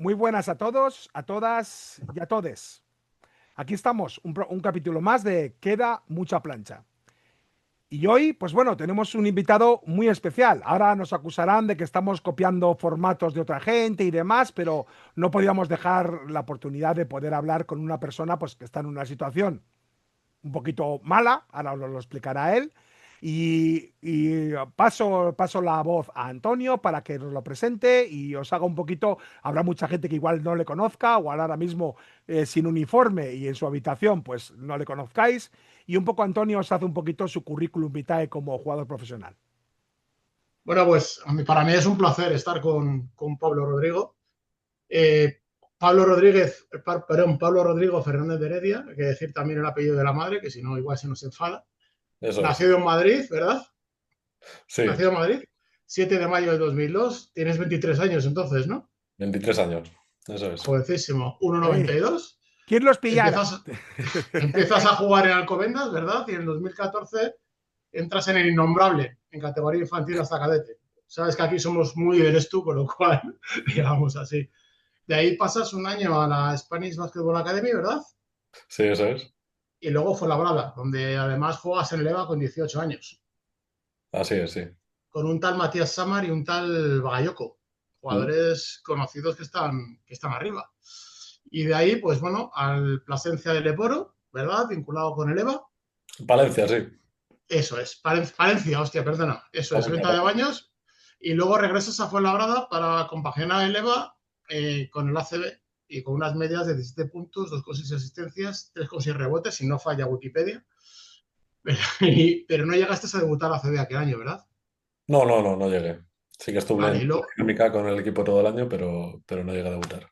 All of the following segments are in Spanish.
Muy buenas a todos, a todas y a todes. Aquí estamos, un capítulo más de Queda mucha plancha. Y hoy, pues bueno, tenemos un invitado muy especial. Ahora nos acusarán de que estamos copiando formatos de otra gente y demás, pero no podíamos dejar la oportunidad de poder hablar con una persona pues, que está en una situación un poquito mala, ahora lo explicará él. Y paso la voz a Antonio para que nos lo presente y os haga un poquito. Habrá mucha gente que igual no le conozca, o ahora mismo sin uniforme y en su habitación, pues no le conozcáis. Y un poco Antonio os hace un poquito su currículum vitae como jugador profesional. Bueno, pues para mí es un placer estar con Pablo Rodrigo. Eh, Pablo Rodríguez, perdón, Pablo Rodrigo Fernández de Heredia, hay que decir también el apellido de la madre, que si no, igual se nos enfada. Eso es. Nacido en Madrid, ¿verdad? Sí, Nacido en Madrid, 7 de mayo de 2002. Tienes 23 años entonces, ¿no? 23 años. Eso es. Jovencísimo, Eh, 1,92. ¿Quién los pillara? Empiezas, empiezas a jugar en Alcobendas, ¿verdad? Y en 2014 entras en el Innombrable, en categoría infantil hasta cadete. Sabes que aquí somos muy del Estu, con lo cual, digamos así. De ahí pasas un año a la Spanish Basketball Academy, ¿verdad? Sí, eso es. Y luego fue Labrada, donde además juegas en el EVA con 18 años, Así es, sí. con un tal Matías Samar y un tal Bagayoko, Mm. jugadores conocidos que están arriba. Y de ahí, pues bueno, al Plasencia del Leporo, ¿verdad? Vinculado con el EVA. Valencia, sí. Eso es, Palencia, hostia, perdona. Eso es, Valencia, venta de Valencia. baños. Y luego regresas a Fuenlabrada para compaginar el EVA con el ACB y con unas medias de 17 puntos, 2,6 asistencias, 3,6 rebotes, si no falla Wikipedia. Pero no llegaste a debutar ACB aquel año, ¿verdad? No llegué. Sí que estuve Vale, en la dinámica con el equipo todo el año, pero no llegué a debutar.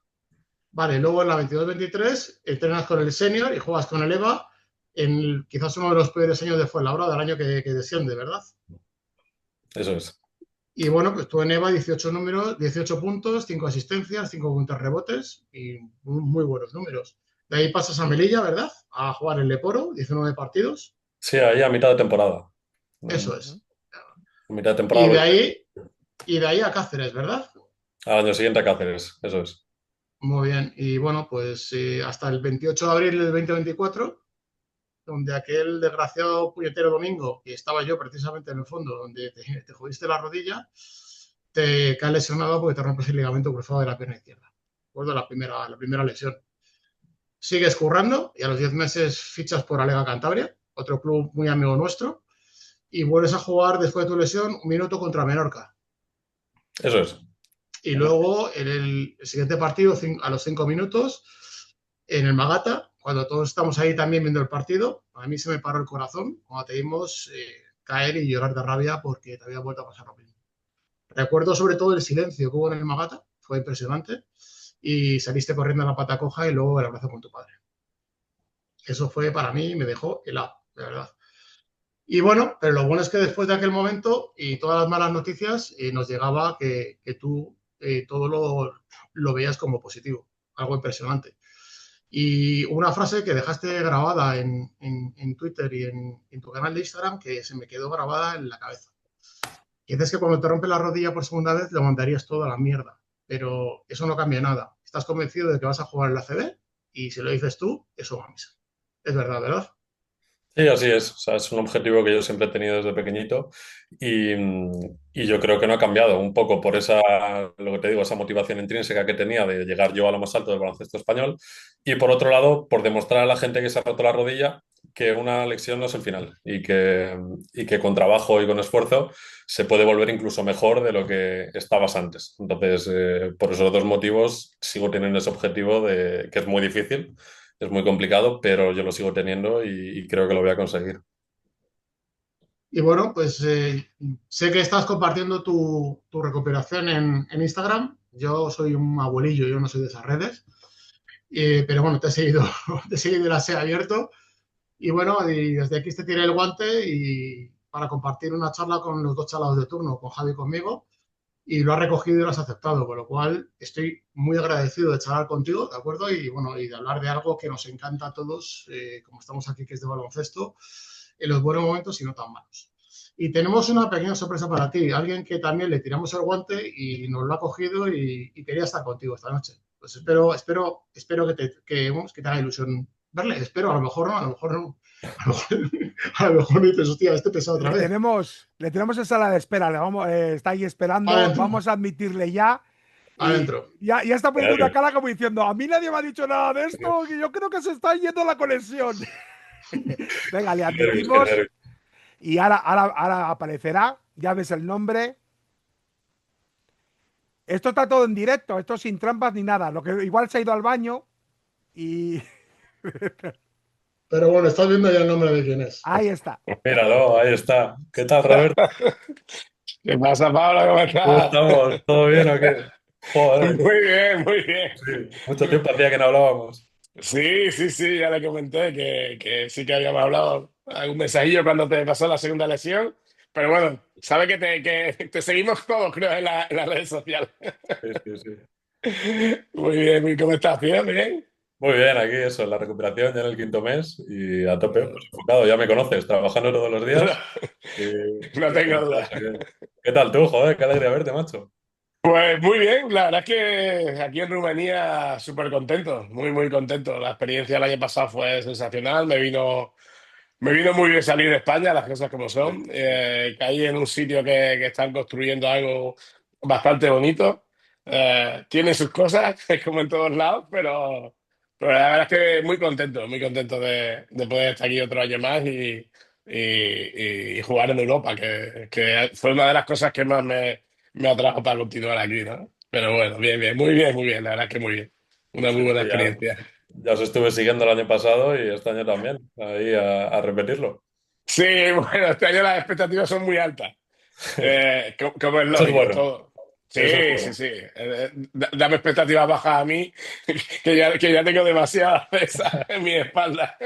luego en la 22-23 entrenas con el senior y juegas con el EVA en quizás uno de los peores años de Fuenlabrada, del año que desciende, ¿verdad? Eso es. Y bueno, pues tú en EVA 18 números, 18 puntos, 5 asistencias, 5 puntos rebotes y muy buenos números. De ahí pasas a Melilla, ¿verdad? A jugar en Leporo, 19 partidos. Sí, ahí a mitad de temporada. Eso Ujú. es. A mitad de Y temporada de voy ahí, y de ahí a Cáceres, ¿verdad? al año siguiente a Cáceres. Eso es. Muy bien. Y bueno, pues hasta el 28 de abril del 2024, donde aquel desgraciado puñetero domingo, que estaba yo precisamente en el fondo, donde te jodiste la rodilla, te caes lesionado porque te rompes el ligamento cruzado de la pierna izquierda. Recuerdo la primera lesión. Sigues currando y a los 10 meses fichas por Alega Cantabria, otro club muy amigo nuestro, y vuelves a jugar después de tu lesión un minuto contra Menorca. Eso es. Y luego en el siguiente partido, a los 5 minutos, en el Magata, cuando todos estamos ahí también viendo el partido, a mí se me paró el corazón cuando te vimos caer y llorar de rabia porque te había vuelto a pasar lo mismo. Recuerdo sobre todo el silencio que hubo en el Magata, fue impresionante, y saliste corriendo a la pata coja y luego el abrazo con tu padre. Eso fue para mí, me dejó helado, de verdad. Y bueno, pero lo bueno es que después de aquel momento y todas las malas noticias, nos llegaba que tú todo lo veías como positivo, algo impresionante. Y una frase que dejaste grabada en Twitter y en tu canal de Instagram que se me quedó grabada en la cabeza. Y dices que cuando te rompe la rodilla por segunda vez lo mandarías todo a la mierda, pero eso no cambia nada. Estás convencido de que vas a jugar en la CB y si lo dices tú, eso va a misa. Es verdad, ¿verdad? Sí, así es. O sea, es un objetivo que yo siempre he tenido desde pequeñito y yo creo que no ha cambiado un poco por esa, lo que te digo, esa motivación intrínseca que tenía de llegar yo a lo más alto del baloncesto español y por otro lado, por demostrar a la gente que se ha roto la rodilla que una lesión no es el final y que con trabajo y con esfuerzo se puede volver incluso mejor de lo que estabas antes. Entonces, por esos dos motivos sigo teniendo ese objetivo de que es muy difícil. Es muy complicado, pero yo lo sigo teniendo y creo que lo voy a conseguir. Y bueno, pues sé que estás compartiendo tu recuperación en Instagram. Yo soy un abuelillo, yo no soy de esas redes. Pero bueno, te he seguido, te he seguido y las he abierto. Y bueno, y desde aquí te tiré el guante y para compartir una charla con los dos chalados de turno, con Javi y conmigo, y lo has recogido y lo has aceptado, con lo cual estoy muy agradecido de charlar contigo, ¿de acuerdo? Y bueno, y de hablar de algo que nos encanta a todos, como estamos aquí, que es de baloncesto, en los buenos momentos y no tan malos. Y tenemos una pequeña sorpresa para ti, alguien que también le tiramos el guante y nos lo ha cogido y quería estar contigo esta noche. Pues espero vamos, que te haga ilusión verle. Espero, a lo mejor no, a lo mejor no. A lo mejor, a lo mejor dices, hostia, este pesado otra vez. Le tenemos en sala de espera, le vamos, está ahí esperando, Adentro, vamos a admitirle ya. Y adentro. ya está poniendo una cara como diciendo, a mí nadie me ha dicho nada de esto, que yo creo que se está yendo la conexión. Venga, le Qué nervios, qué admitimos nervios. y ahora aparecerá, ya ves el nombre. Esto está todo en directo, esto sin trampas ni nada. Lo que igual se ha ido al baño y Pero bueno, estás viendo ya el nombre de quién es. ahí está. Míralo, ahí está. ¿Qué tal, Roberto? ¿Qué pasa, Pablo? ¿Cómo ¿Cómo estás? estamos? ¿Todo bien o qué? Joder, Muy bien, muy bien. sí, mucho tiempo hacía que no hablábamos. Sí, sí, sí, ya le comenté que sí que habíamos hablado algún mensajillo cuando te pasó la segunda lesión, pero bueno, sabe que te seguimos todos, creo, en las redes sociales. Sí, sí, sí. Muy bien, ¿cómo estás, tío? Bien. Muy bien, aquí eso, en la recuperación ya en el quinto mes y a tope, pues enfocado, ya me conoces, trabajando todos los No, días no y tengo enfocado, o duda. sea ¿qué tal tú, joder? Qué alegría verte, macho. Pues muy bien, la verdad es que aquí en Rumanía súper contento, muy, muy contento. La experiencia el año pasado fue sensacional, me vino muy bien salir de España, las cosas como Sí, son. sí, Caí en un sitio que están construyendo algo bastante bonito. Tiene sus cosas, es como en todos lados, pero la verdad es que muy contento de poder estar aquí otro año más y jugar en Europa, que fue una de las cosas que más me atrajo para continuar aquí, ¿no? Pero bueno, bien, bien, muy bien, la verdad es que muy bien. Una sí, muy buena sí, experiencia. ya os estuve siguiendo el año pasado y este año también, ahí a repetirlo. Sí, bueno, este año las expectativas son muy altas. Como es Eso es lógico, bueno, todo. eso es Sí, sí, bueno. sí. Dame expectativas bajas a mí, que ya tengo demasiada pesa en mi espalda.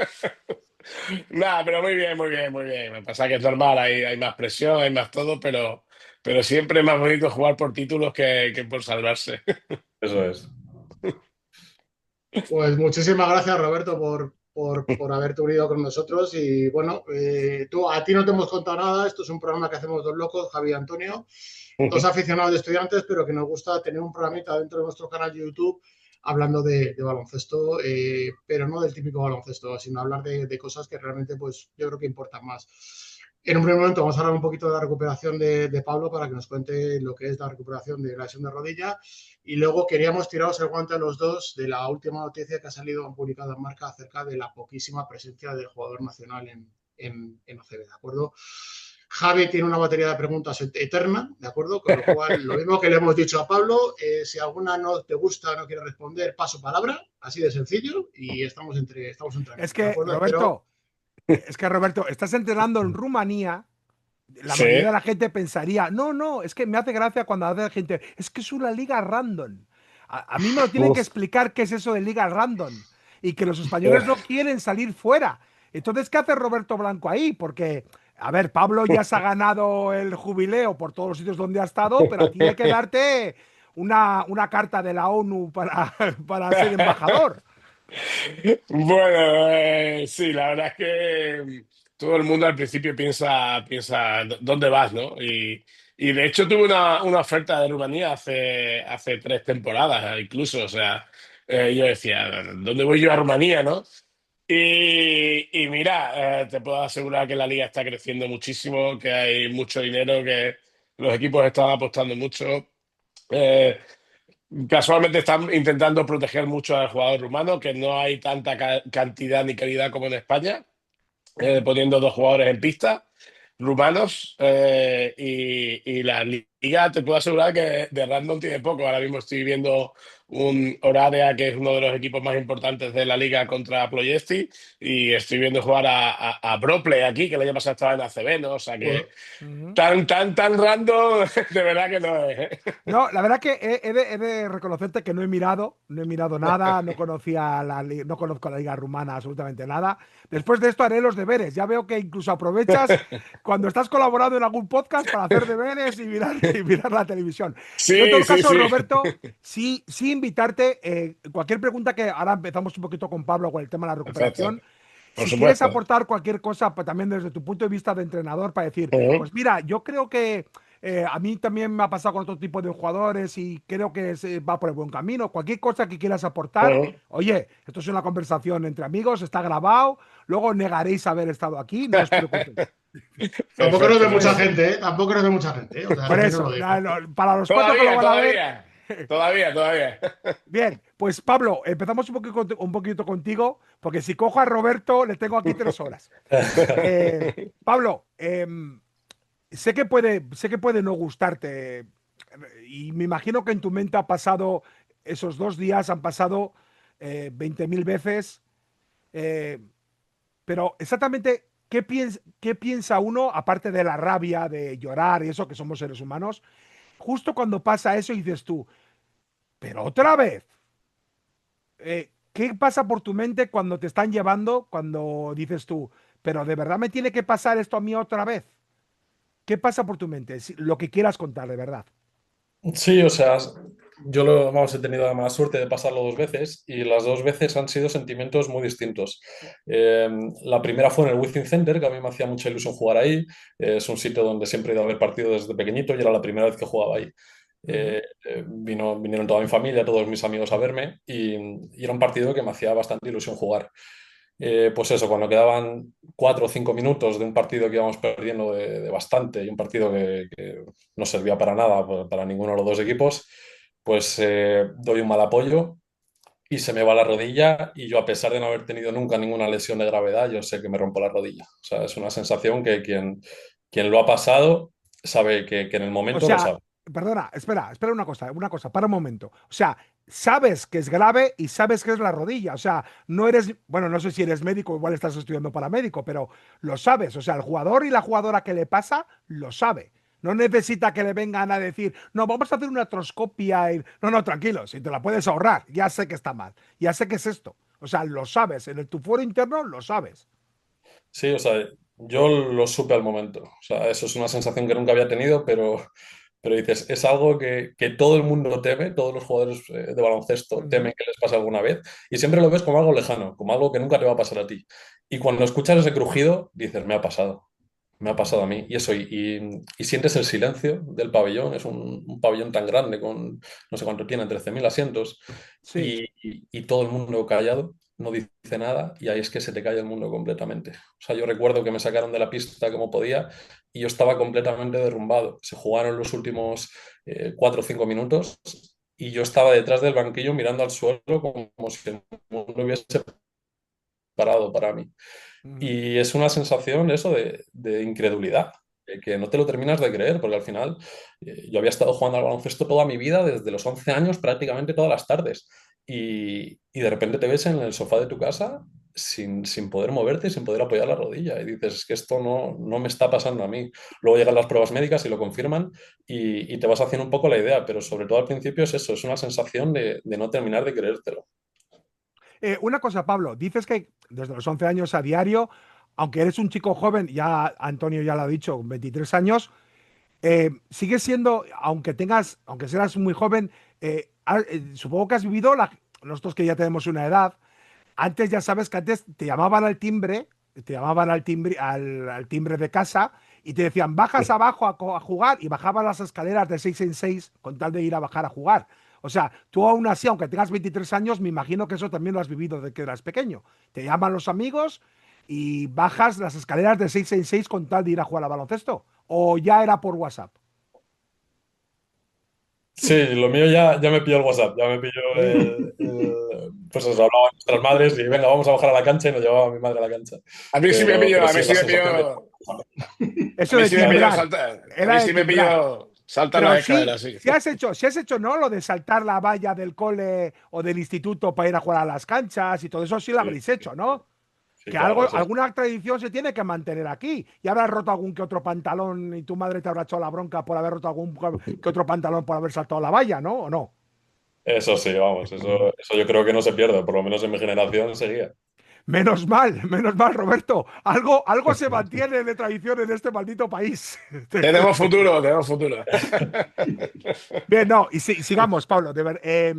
Nada, pero muy bien, muy bien, muy bien. Me pasa que es normal, hay más presión, hay más todo, pero siempre es más bonito jugar por títulos que por salvarse. Eso es. Pues muchísimas gracias, Roberto, por haberte unido con nosotros. Y bueno, a ti no te hemos contado nada. Esto es un programa que hacemos dos locos, Javi y Antonio, dos aficionados de estudiantes, pero que nos gusta tener un programita dentro de nuestro canal de YouTube hablando de baloncesto, pero no del típico baloncesto, sino hablar de cosas que realmente, pues, yo creo que importan más. En un primer momento vamos a hablar un poquito de la recuperación de Pablo para que nos cuente lo que es la recuperación de la lesión de rodilla y luego queríamos tiraros el guante a los dos de la última noticia que ha salido, han publicado en Marca acerca de la poquísima presencia del jugador nacional en OCB, ¿de acuerdo? Javi tiene una batería de preguntas eterna, ¿de acuerdo? Con lo cual, lo mismo que le hemos dicho a Pablo, si alguna no te gusta, no quiere responder, paso palabra, así de sencillo, y estamos entre Es amigos, ¿de que, acuerdo? Espero. Roberto, estás entrenando en Rumanía. La Sí. mayoría de la gente pensaría, no, es que me hace gracia cuando hace la gente, es que es una liga random. A mí me lo tienen que Uf, explicar qué es eso de liga random y que los españoles no uf. quieren salir fuera. Entonces, ¿qué hace Roberto Blanco ahí? Porque, a ver, Pablo ya se ha ganado el jubileo por todos los sitios donde ha estado, pero a ti hay que darte una carta de la ONU para, para ser embajador. Bueno, sí, la verdad es que todo el mundo al principio piensa ¿dónde vas, no? Y de hecho tuve una oferta de Rumanía hace 3 temporadas, incluso, o sea, yo decía, ¿dónde voy yo a Rumanía, no? Y mira, te puedo asegurar que la liga está creciendo muchísimo, que hay mucho dinero, que los equipos están apostando mucho. Eh, Casualmente están intentando proteger mucho al jugador rumano, que no hay tanta cantidad ni calidad como en España, poniendo dos jugadores en pista rumanos, y la liga te puedo asegurar que de random tiene poco. Ahora mismo estoy viendo un Oradea, que es uno de los equipos más importantes de la liga, contra Ploiesti, y estoy viendo jugar a Bropley aquí, que el año pasado estaba en ACB, ¿no? O sea que Ujú. tan random de verdad que no es. No, la verdad que he de reconocerte que no he mirado nada, no conocía no conozco la liga rumana, absolutamente nada. Después de esto haré los deberes. Ya veo que incluso aprovechas cuando estás colaborando en algún podcast para hacer deberes y mirar la televisión. Yo en Sí, todo sí, caso, sí. Roberto, sí invitarte, cualquier pregunta que ahora empezamos un poquito con Pablo con el tema de la Perfecto, recuperación. por Si quieres supuesto. aportar cualquier cosa, pues también desde tu punto de vista de entrenador, para decir, Ujú. pues mira, yo creo que A mí también me ha pasado con otro tipo de jugadores y creo que va por el buen camino. Cualquier cosa que quieras aportar, Ujú. oye, esto es una conversación entre amigos, está grabado, luego negaréis haber estado aquí, no os preocupéis. Tampoco nos ve Perfecto, mucha Eh, perfecto. gente, ¿eh? Tampoco nos ve mucha gente, ¿eh? O sea, por también os lo eso, digo. para los cuatro que lo Todavía, van a ver, todavía. Todavía, todavía. bien, pues Pablo, empezamos un poquito contigo, porque si cojo a Roberto, le tengo aquí 3 horas. Pablo, sé que puede no gustarte, y me imagino que en tu mente ha pasado, esos 2 días han pasado 20.000 veces, eh, pero exactamente, qué piensa uno, aparte de la rabia, de llorar y eso, que somos seres humanos, justo cuando pasa eso y dices tú, pero otra vez? ¿Qué pasa por tu mente cuando te están llevando, cuando dices tú, pero de verdad me tiene que pasar esto a mí otra vez? ¿Qué pasa por tu mente? Lo que quieras contar, de verdad. Sí, o sea, vamos, he tenido la mala suerte de pasarlo 2 veces y las 2 veces han sido sentimientos muy distintos. Eh, la primera fue en el Wizzing Center, que a mí me hacía mucha ilusión jugar ahí. Es un sitio donde siempre he ido a ver partidos desde pequeñito y era la primera vez que jugaba ahí. Ujú. Vinieron toda mi familia, todos mis amigos a verme y era un partido que me hacía bastante ilusión jugar. Pues eso, cuando quedaban 4 o 5 minutos de un partido que íbamos perdiendo de bastante y un partido que no servía para nada, para ninguno de los dos equipos, pues doy un mal apoyo y se me va la rodilla y yo, a pesar de no haber tenido nunca ninguna lesión de gravedad, yo sé que me rompo la rodilla. O sea, es una sensación que quien lo ha pasado sabe que en el O momento lo sea, sabe. perdona, espera una cosa, para un momento. O sea, sabes que es grave y sabes que es la rodilla. O sea, no eres, bueno, no sé si eres médico, igual estás estudiando para médico, pero lo sabes. O sea, el jugador y la jugadora que le pasa, lo sabe. No necesita que le vengan a decir, no, vamos a hacer una artroscopia. No, no, tranquilo, si te la puedes ahorrar, ya sé que está mal, ya sé que es esto. O sea, lo sabes, tu fuero interno lo sabes. Sí, o sea, yo lo supe al momento. O sea, eso es una sensación que nunca había tenido, pero dices, es algo que todo el mundo teme, todos los jugadores de baloncesto Ujú. temen que les pase alguna vez, y siempre lo ves como algo lejano, como algo que nunca te va a pasar a ti. Y cuando escuchas ese crujido, dices, me ha pasado a mí. Y eso, y sientes el silencio del pabellón, es un pabellón tan grande, con no sé cuánto tiene, 13.000 asientos, Sí. y todo el mundo callado, no dice nada, y ahí es que se te cae el mundo completamente. O sea, yo recuerdo que me sacaron de la pista como podía y yo estaba completamente derrumbado. Se jugaron los últimos 4 o 5 minutos y yo estaba detrás del banquillo mirando al suelo como si el mundo hubiese parado para mí. Ujú. Y es una sensación eso de incredulidad, que no te lo terminas de creer, porque al final yo había estado jugando al baloncesto toda mi vida, desde los 11 años, prácticamente todas las tardes. Y de repente te ves en el sofá de tu casa sin poder moverte, sin poder apoyar la rodilla. Y dices, es que esto no me está pasando a mí. Luego llegan las pruebas médicas y lo confirman y te vas haciendo un poco la idea, pero sobre todo al principio es eso, es una sensación de no terminar de creértelo. Una cosa, Pablo, dices que desde los 11 años a diario, aunque eres un chico joven, ya Antonio ya lo ha dicho, con 23 años, sigues siendo, aunque seas muy joven, supongo que has vivido, nosotros que ya tenemos una edad, antes ya sabes que antes te llamaban al timbre de casa y te decían, bajas abajo a jugar y bajabas las escaleras de 6 en 6 con tal de ir a bajar a jugar. O sea, tú aún así, aunque tengas 23 años, me imagino que eso también lo has vivido desde que eras pequeño. Te llaman los amigos y bajas las escaleras de 6 en 6 con tal de ir a jugar a baloncesto. O ya era por WhatsApp. Sí, lo mío ya me pilló el WhatsApp, ya me pilló pues eso, hablaba con nuestras madres y venga, vamos a bajar a la cancha y nos llevaba a mi madre a la cancha. A mí sí me Pero pilló, a sí mí es sí la me sensación de... pilló, a Eso mí de sí me pilló timbrar, saltar, a mí era de sí me timbrar. pilló saltar Pero las sí, escaleras, sí. si has hecho, ¿no? Lo de saltar la valla del cole o del instituto para ir a jugar a las canchas y todo eso sí lo Sí, habréis hecho, ¿no? sí, Que claro, algo, eso es. alguna tradición se tiene que mantener aquí. Y habrás roto algún que otro pantalón y tu madre te habrá echado la bronca por haber roto algún que otro pantalón por haber saltado la valla, ¿no? ¿O no? Eso sí, vamos, eso yo creo que no se pierde, por lo menos en mi generación seguía. Menos mal, Roberto. Algo se mantiene de tradición en este maldito país. Tenemos futuro, tenemos futuro. Bien, no, y sigamos, Pablo. ¿Qué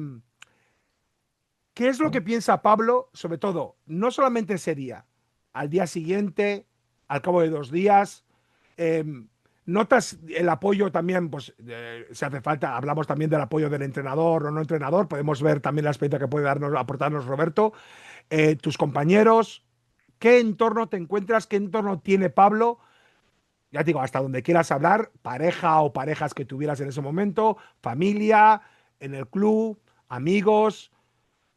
es lo que piensa Pablo, sobre todo, no solamente ese día, al día siguiente, al cabo de 2 días? em, ¿Notas el apoyo también? Pues si hace falta, hablamos también del apoyo del entrenador o no entrenador, podemos ver también la experiencia que puede darnos, aportarnos Roberto, tus compañeros, ¿qué entorno te encuentras? ¿Qué entorno tiene Pablo? Ya te digo, hasta donde quieras hablar, pareja o parejas que tuvieras en ese momento, familia, en el club, amigos,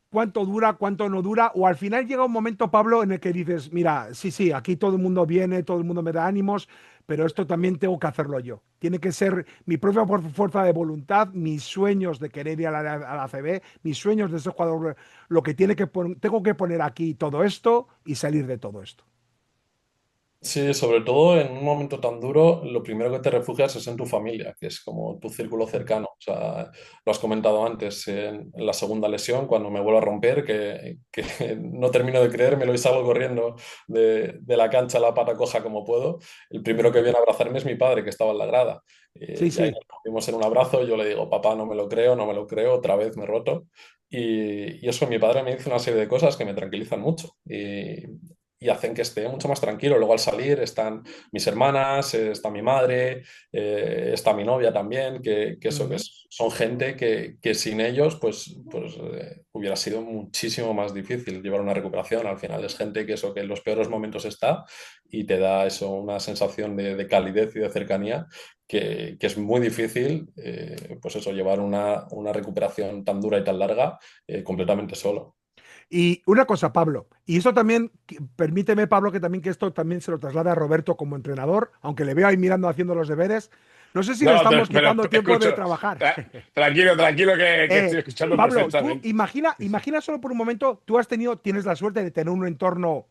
cuánto dura, cuánto no dura, o al final llega un momento, Pablo, en el que dices, mira, sí, sí, aquí todo el mundo viene, todo el mundo me da ánimos, pero esto también tengo que hacerlo yo. Tiene que ser mi propia fuerza de voluntad, mis sueños de querer ir a la ACB, mis sueños de ser jugador, lo que tengo que poner aquí todo esto y salir de todo esto. Sí, sobre todo en un momento tan duro, lo primero que te refugias es en tu familia, que es como tu círculo cercano. O sea, lo has comentado antes en la segunda lesión, cuando me vuelvo a romper, que no termino de creérmelo y salgo corriendo de la cancha a la pata coja como puedo. El primero que viene a abrazarme es mi padre, que estaba en la grada. Sí, Y ahí sí. nos vimos en un abrazo, yo le digo, papá, no me lo creo, no me lo creo, otra vez me he roto. Y eso, mi padre me dice una serie de cosas que me tranquilizan mucho. Y hacen que esté mucho más tranquilo. Luego al salir están mis hermanas, está mi madre, está mi novia también, que eso, Ujú. son gente que sin ellos pues hubiera sido muchísimo más difícil llevar una recuperación. Al final es gente que eso, que en los peores momentos está y te da eso, una sensación de calidez y de cercanía. Que es muy difícil, pues eso, llevar una recuperación tan dura y tan larga completamente solo. Y una cosa, Pablo, y eso también, permíteme, Pablo, que también que esto también se lo traslade a Roberto como entrenador, aunque le veo ahí mirando haciendo los deberes. No sé si le No, estamos pero quitando tiempo de escucho. trabajar. Tranquilo, tranquilo, que Eh, estoy escuchando Pablo, tú perfectamente. imagina solo por un momento, tienes la suerte de tener un entorno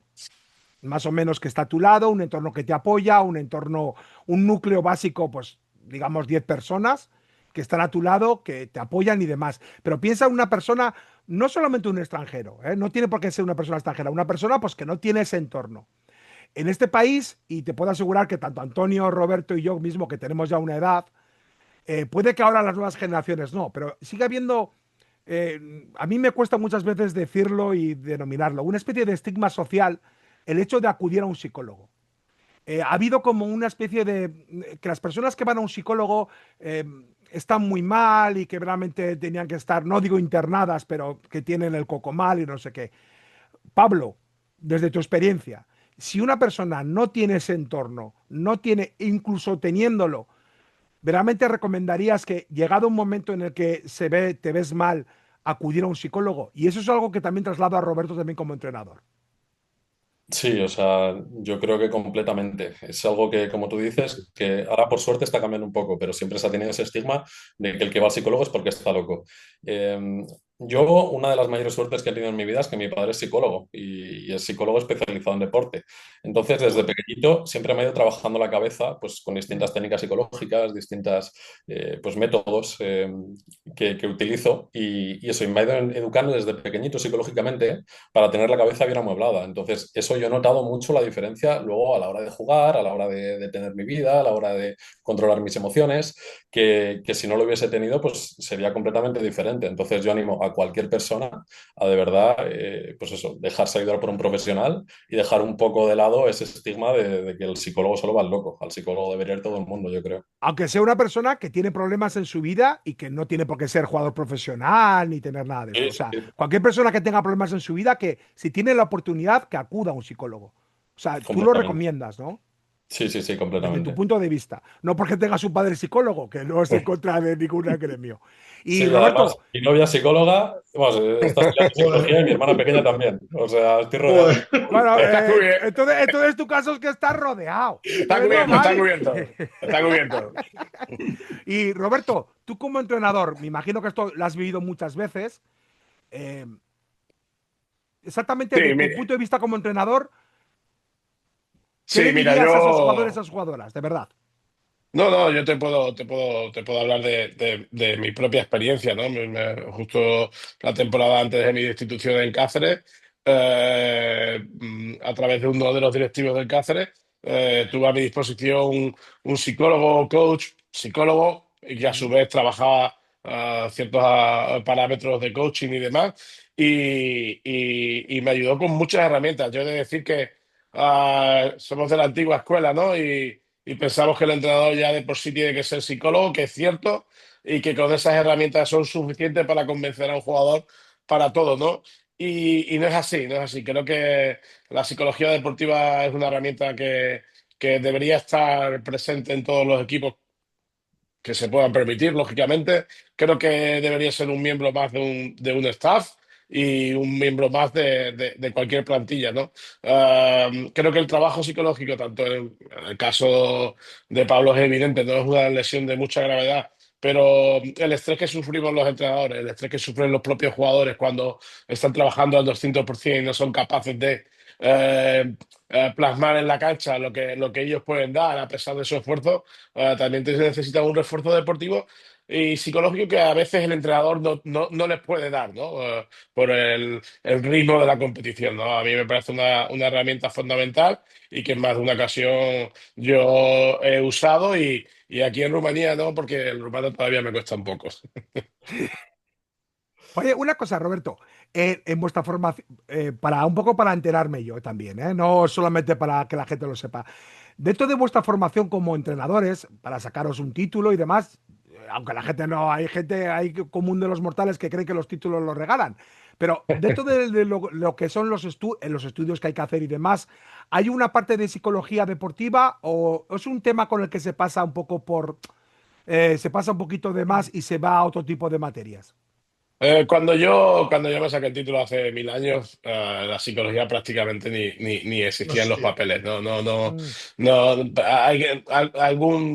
más o menos que está a tu lado, un entorno que te apoya, un entorno, un núcleo básico, pues digamos 10 personas que están a tu lado, que te apoyan y demás. Pero piensa en una persona, no solamente un extranjero, ¿eh? No tiene por qué ser una persona extranjera, una persona pues que no tiene ese entorno. En este país, y te puedo asegurar que tanto Antonio, Roberto y yo mismo, que tenemos ya una edad, puede que ahora las nuevas generaciones no, pero sigue habiendo, a mí me cuesta muchas veces decirlo y denominarlo, una especie de estigma social el hecho de acudir a un psicólogo. Ha habido como una especie de que las personas que van a un psicólogo están muy mal y que realmente tenían que estar, no digo internadas, pero que tienen el coco mal y no sé qué. Pablo, desde tu experiencia, si una persona no tiene ese entorno, no tiene, incluso teniéndolo, ¿realmente recomendarías que llegado un momento en el que te ves mal, acudir a un psicólogo? Y eso es algo que también traslado a Roberto también como entrenador. Sí, o sea, yo creo que completamente. Es algo que, como tú dices, que ahora por suerte está cambiando un poco, pero siempre se ha tenido ese estigma de que el que va al psicólogo es porque está loco. Eh, yo, una de las mayores suertes que he tenido en mi vida es que mi padre es psicólogo y es psicólogo especializado en deporte. Entonces, desde pequeñito siempre me ha ido trabajando la cabeza pues, con distintas técnicas psicológicas, distintas pues, métodos que utilizo y eso, y me ha ido educando desde pequeñito psicológicamente para tener la cabeza bien amueblada. Entonces, eso yo he notado mucho la diferencia luego a la hora de jugar, a la hora de tener mi vida, a la hora de controlar mis emociones, que si no lo hubiese tenido, pues sería completamente diferente. Entonces, yo animo a cualquier persona a de verdad, pues eso, dejarse ayudar por un profesional y dejar un poco de lado ese estigma de que el psicólogo solo va al loco. Al psicólogo debería ir todo el mundo, yo creo. Aunque sea una persona que tiene problemas en su vida y que no tiene por qué ser jugador profesional ni tener nada de esto. Sí, O sea, sí, cualquier persona que tenga problemas en su vida, que si tiene la oportunidad, que acuda a un psicólogo. O sea, tú lo completamente. recomiendas, ¿no? Sí, sí, sí, Desde tu completamente. punto de vista. No porque tenga su padre psicólogo, que no es en contra de ningún gremio. Y Sí, además, Roberto, mi novia es psicóloga, vamos, está estudiando Joder, psicología y mi hermana pequeña también. O sea, estoy rodeado. joder. bueno, Está cubierto, entonces tu caso es que estás rodeado. está Entonces no cubierto, está vale. cubierto. Está cubierto. Y Roberto, tú como entrenador, me imagino que esto lo has vivido muchas veces. eh, Exactamente de Sí, tu punto de vista como entrenador, ¿qué le mira, dirías a esos jugadores, a yo. esas jugadoras? De verdad. No, no, yo te puedo hablar de mi propia experiencia, ¿no? Justo la temporada antes de mi destitución en Cáceres, a través de uno de los directivos del Cáceres, tuve a mi disposición un psicólogo, coach, psicólogo, y que a su Ujú. vez trabajaba ciertos parámetros de coaching y demás, y me ayudó con muchas herramientas. Yo he de decir que somos de la antigua escuela, ¿no? y pensamos que el entrenador ya de por sí tiene que ser psicólogo, que es cierto, y que con esas herramientas son suficientes para convencer a un jugador para todo, ¿no? Y no es así, no es así. Creo que la psicología deportiva es una herramienta que debería estar presente en todos los equipos que se puedan permitir, lógicamente. Creo que debería ser un miembro más de un staff y un miembro más de cualquier plantilla, ¿no? Creo que el trabajo psicológico, tanto en el caso de Pablo es evidente, no es una lesión de mucha gravedad, pero el estrés que sufrimos los entrenadores, el estrés que sufren los propios jugadores cuando están trabajando al 200% y no son capaces de eh, plasmar en la cancha lo que ellos pueden dar a pesar de su esfuerzo, también se necesita un refuerzo deportivo y psicológico que a veces el entrenador no les puede dar, ¿no? Por el ritmo de la competición, ¿no? A mí me parece una herramienta fundamental y que en más de una ocasión yo he usado y aquí en Rumanía no, porque el rumano todavía me cuesta un poco. Oye, una cosa, Roberto, en vuestra formación, para un poco para enterarme yo también, no solamente para que la gente lo sepa. Dentro de vuestra formación como entrenadores, para sacaros un título y demás, aunque la gente no, hay gente, hay común de los mortales que creen que los títulos los regalan, pero dentro de lo que son los estudios que hay que hacer y demás, ¿hay una parte de psicología deportiva o es un tema con el que se pasa un poco se pasa un poquito de más y se va a otro tipo de materias? Cuando yo me saqué el título hace 1000 años, la psicología prácticamente ni No existía en los existía. papeles. No, no, no, Mm, no.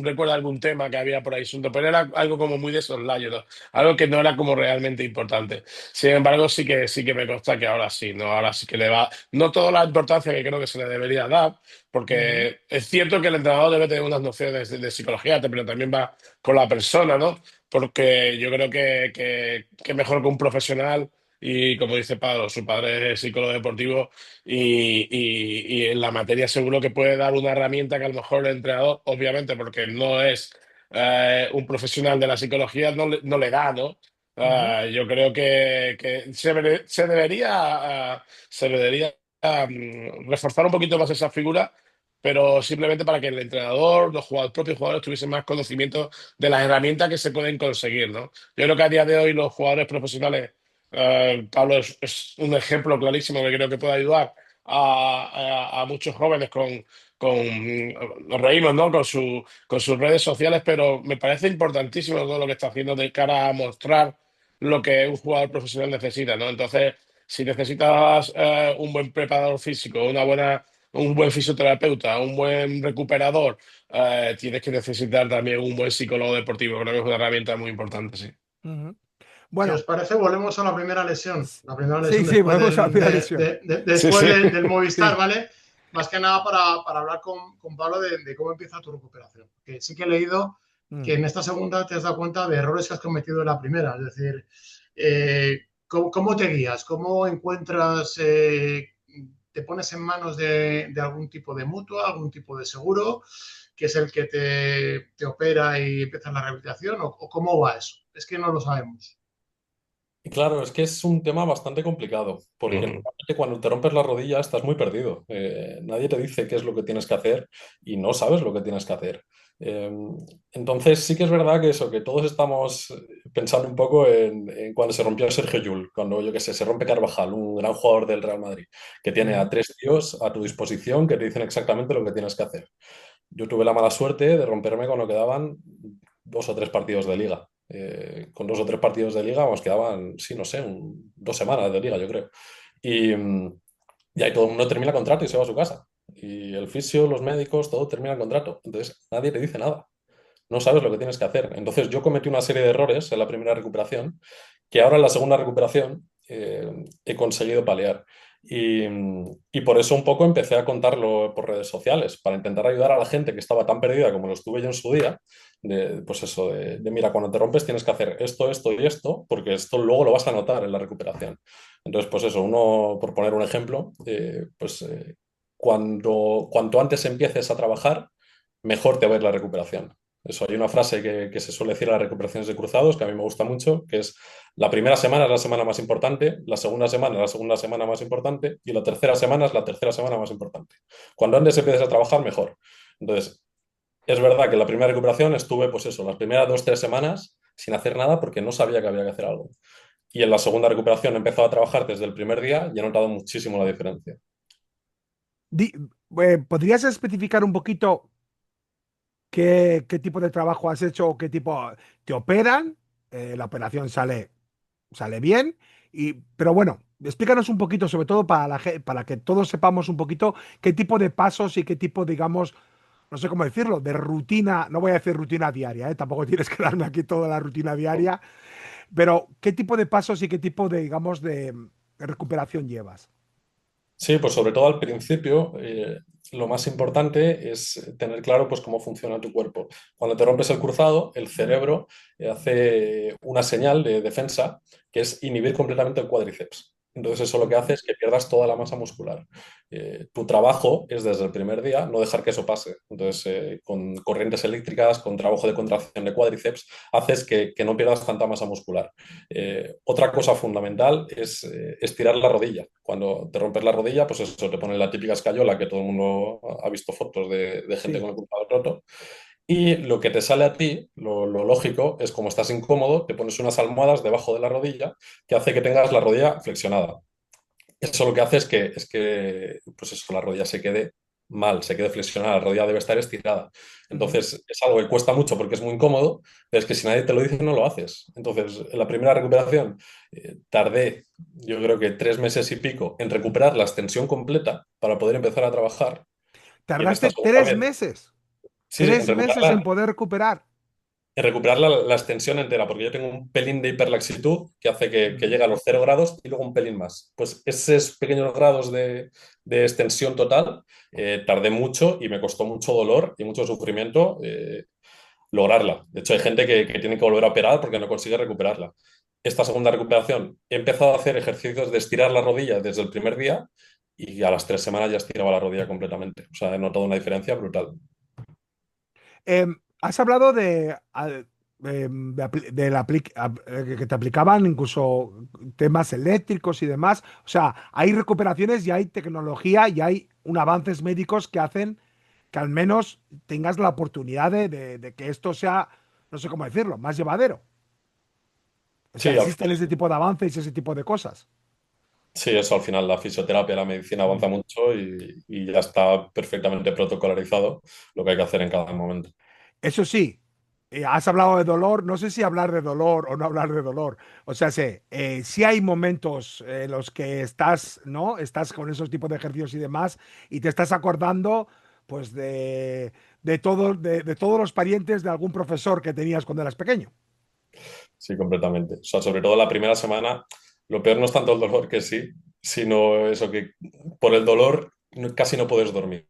Recuerdo algún tema que había por ahí asunto, pero era algo como muy de soslayo, ¿no? Algo que no era como realmente importante. Sin embargo, sí que me consta que ahora sí, ¿no? Ahora sí que le va, no toda la importancia que creo que se le debería dar, ujú, porque es cierto que el entrenador debe tener unas nociones de psicología, pero también va con la persona, ¿no? Porque yo creo que mejor que un profesional y como dice Pablo, su padre es psicólogo deportivo y en la materia seguro que puede dar una herramienta que a lo mejor el entrenador, obviamente porque no es un profesional de la psicología, no le da, ¿no? ujú. Yo creo que se debería reforzar un poquito más esa figura, pero simplemente para que el entrenador, los propios jugadores tuviesen más conocimiento de las herramientas que se pueden conseguir, ¿no? Yo creo que a día de hoy los jugadores profesionales, Pablo es un ejemplo clarísimo que creo que puede ayudar a muchos jóvenes nos reímos, ¿no? Con sus redes sociales, pero me parece importantísimo todo lo que está haciendo de cara a mostrar lo que un jugador profesional necesita, ¿no? Entonces, si necesitas un buen preparador físico, un buen fisioterapeuta, un buen recuperador, tienes que necesitar también un buen psicólogo deportivo. Creo que es una herramienta muy importante, sí. Ujú. Si os Bueno, parece, volvemos a la primera lesión. La primera sí, lesión sí, después volvemos a la primera lesión. Sí, después sí. del Movistar, Sí. ¿vale? Más que nada para hablar con Pablo de cómo empieza tu recuperación. Que sí que he leído que Mm. en esta segunda te has dado cuenta de errores que has cometido en la primera. Es decir, ¿cómo te guías? ¿Cómo encuentras, te pones en manos de algún tipo de mutua, algún tipo de seguro, que es el que te opera y empieza la rehabilitación? ¿O cómo va eso? Es que no lo sabemos. Y claro, es que es un tema bastante complicado, porque Ujú. normalmente cuando te rompes la rodilla estás muy perdido. Nadie te dice qué es lo que tienes que hacer y no sabes lo que tienes que hacer. Eh, entonces sí que es verdad que eso, que todos estamos pensando un poco en cuando se rompió Sergio Llull, cuando yo qué sé, se rompe Carvajal, un gran jugador del Real Madrid, que tiene a Ujú. tres tíos a tu disposición que te dicen exactamente lo que tienes que hacer. Yo tuve la mala suerte de romperme cuando quedaban 2 o 3 partidos de liga. Con 2 o 3 partidos de liga, nos quedaban, sí, no sé, 2 semanas de liga, yo creo. Y ahí todo el mundo termina contrato y se va a su casa. Y el fisio, los médicos, todo termina el contrato. Entonces nadie te dice nada. No sabes lo que tienes que hacer. Entonces yo cometí una serie de errores en la primera recuperación que ahora en la segunda recuperación he conseguido paliar. Y por eso un poco empecé a contarlo por redes sociales, para intentar ayudar a la gente que estaba tan perdida como lo estuve yo en su día, pues eso, mira, cuando te rompes tienes que hacer esto, esto y esto, porque esto luego lo vas a notar en la recuperación. Entonces, pues eso, uno, por poner un ejemplo, cuanto antes empieces a trabajar, mejor te va a ir la recuperación. Eso, hay una frase que se suele decir en las recuperaciones de cruzados, que a mí me gusta mucho, que es: la primera semana es la semana más importante, la segunda semana es la segunda semana más importante y la tercera semana es la tercera semana más importante. Cuando antes empieces a trabajar, mejor. Entonces, es verdad que en la primera recuperación estuve, pues eso, las primeras 2, 3 semanas sin hacer nada porque no sabía que había que hacer algo. Y en la segunda recuperación he empezado a trabajar desde el primer día y he notado muchísimo la diferencia. Di- ¿Podrías especificar un poquito qué tipo de trabajo has hecho o qué tipo te operan? La operación sale bien, pero bueno, explícanos un poquito, sobre todo para que todos sepamos un poquito qué tipo de pasos y qué tipo, digamos, no sé cómo decirlo, de rutina, no voy a decir rutina diaria, tampoco tienes que darme aquí toda la rutina diaria, pero qué tipo de pasos y qué tipo de, digamos, de recuperación llevas. Sí, pues sobre todo al principio, lo más importante es tener claro pues cómo funciona tu cuerpo. Cuando te rompes el cruzado, el cerebro hace una señal de defensa que es inhibir completamente el cuádriceps. Entonces eso lo que hace es que pierdas toda la masa muscular. Tu trabajo es desde el primer día no dejar que eso pase. Entonces con corrientes eléctricas, con trabajo de contracción de cuádriceps, haces que no pierdas tanta masa muscular. Otra cosa fundamental es estirar la rodilla. Cuando te rompes la rodilla, pues eso, te ponen la típica escayola que todo el mundo ha visto fotos de gente Sí. con el cruzado roto. Y lo que te sale a ti, lo lógico, es como estás incómodo, te pones unas almohadas debajo de la rodilla que hace que tengas la rodilla flexionada. Eso lo que hace es que pues eso, la rodilla se quede mal, se quede flexionada, la rodilla debe estar estirada. Ujú. Entonces, es algo que cuesta mucho porque es muy incómodo, pero es que si nadie te lo dice, no lo haces. Entonces, en la primera recuperación, tardé, yo creo que 3 meses y pico en recuperar la extensión completa para poder empezar a trabajar. Y en esta Tardaste segunda tres vez, meses, sí, sí, tres meses en poder recuperar. en recuperar la extensión entera, porque yo tengo un pelín de hiperlaxitud que hace que Ujú. llegue a los 0 grados y luego un pelín más. Pues esos pequeños grados de extensión total tardé mucho y me costó mucho dolor y mucho sufrimiento lograrla. De hecho, hay gente que tiene que volver a operar porque no consigue recuperarla. Esta segunda recuperación he empezado a hacer ejercicios de estirar la rodilla desde el primer día y a las 3 semanas ya estiraba la rodilla completamente. O sea, he notado una diferencia brutal. Has hablado que te aplicaban incluso temas eléctricos y demás. O sea, hay recuperaciones y hay tecnología y hay un avances médicos que hacen que al menos tengas la oportunidad de que esto sea, no sé cómo decirlo, más llevadero. O sea, Sí, al existen final ese tipo de avances y ese tipo de cosas. Sí, eso al final la fisioterapia, la medicina avanza Mm. mucho y ya está perfectamente protocolarizado lo que hay que hacer en cada momento. Eso sí, has hablado de dolor, no sé si hablar de dolor o no hablar de dolor. O sea, sé, sí hay momentos en los que estás, ¿no? Estás con esos tipos de ejercicios y demás y te estás acordando, pues, de todos los parientes de algún profesor que tenías cuando eras pequeño. Sí, completamente. O sea, sobre todo la primera semana, lo peor no es tanto el dolor que sí, sino eso que por el dolor casi no puedes dormir.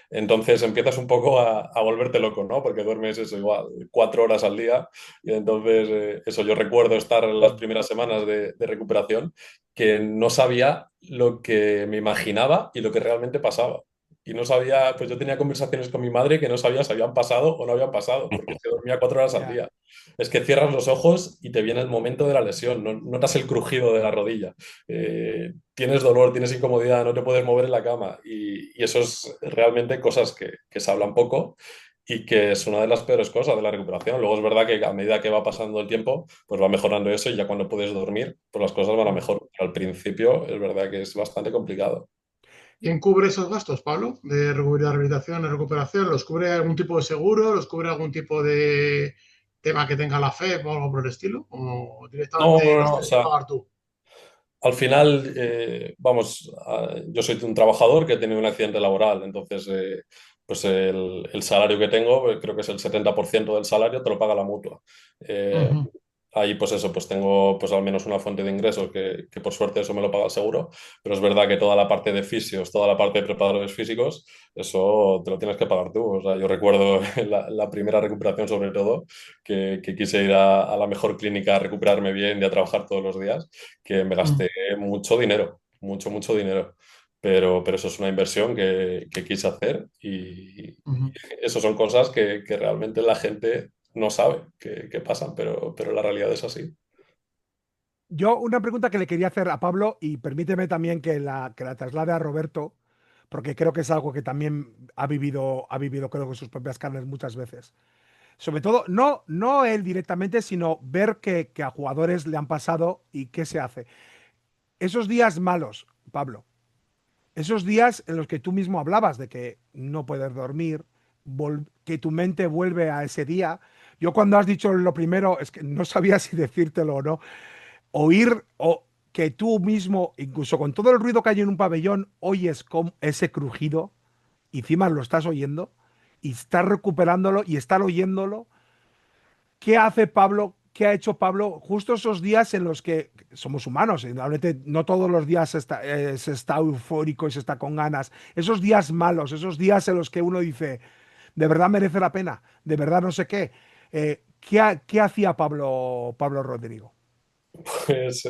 Entonces empiezas un poco a volverte loco, ¿no? Porque duermes eso igual 4 horas al día y entonces eso yo recuerdo estar en las Mm. primeras semanas de recuperación que no sabía lo que me imaginaba y lo que realmente pasaba. Y no sabía, pues yo tenía conversaciones con mi madre que no sabía si habían pasado o no habían pasado, porque es que dormía 4 horas al Ya. día. Es que cierras los ojos y te viene el momento de la lesión, notas el crujido de la rodilla, tienes dolor, tienes incomodidad, no te puedes mover en la cama y eso es realmente cosas que se hablan poco y que es una de las peores cosas de la recuperación. Luego es verdad que a medida que va pasando el tiempo, pues va mejorando eso y ya cuando puedes dormir, pues las cosas van a Mm. mejor. Pero al principio es verdad que es bastante complicado. ¿Quién cubre esos gastos, Pablo, de rehabilitación y recuperación? ¿Los cubre algún tipo de seguro? ¿Los cubre algún tipo de tema que tenga la FEP o algo por el estilo? ¿O No, directamente no, los no, o tienes que sea, pagar tú? al final, vamos, yo soy un trabajador que he tenido un accidente laboral, entonces, pues el salario que tengo, creo que es el 70% del salario, te lo paga la mutua. Eh, Ujú. ahí, pues eso, pues tengo pues al menos una fuente de ingresos que por suerte eso me lo paga el seguro, pero es verdad que toda la parte de fisios, toda la parte de preparadores físicos, eso te lo tienes que pagar tú. O sea, yo recuerdo la primera recuperación sobre todo, que quise ir a la mejor clínica a recuperarme bien y a trabajar todos los días que me Mm. gasté mucho dinero, mucho, mucho dinero. Pero eso es una inversión que quise hacer y Ujú. eso son cosas que realmente la gente no sabe que pasan, pero la realidad es así. Yo una pregunta que le quería hacer a Pablo y permíteme también que la traslade a Roberto, porque creo que es algo que también ha vivido creo que sus propias carnes muchas veces. Sobre todo, no él directamente, sino ver que a jugadores le han pasado y qué se hace. Esos días malos, Pablo, esos días en los que tú mismo hablabas de que no puedes dormir, que tu mente vuelve a ese día. Yo cuando has dicho lo primero, es que no sabía si decírtelo o no, oír o que tú mismo, incluso con todo el ruido que hay en un pabellón, oyes ese crujido, y encima lo estás oyendo, y estás recuperándolo y estás oyéndolo. ¿Qué hace Pablo? ¿Qué ha hecho Pablo justo esos días en los que somos humanos? Indudablemente no todos los días se está eufórico y se está con ganas. Esos días malos, esos días en los que uno dice, de verdad merece la pena, de verdad no sé qué. ¿Qué hacía Pablo Rodrigo? Pues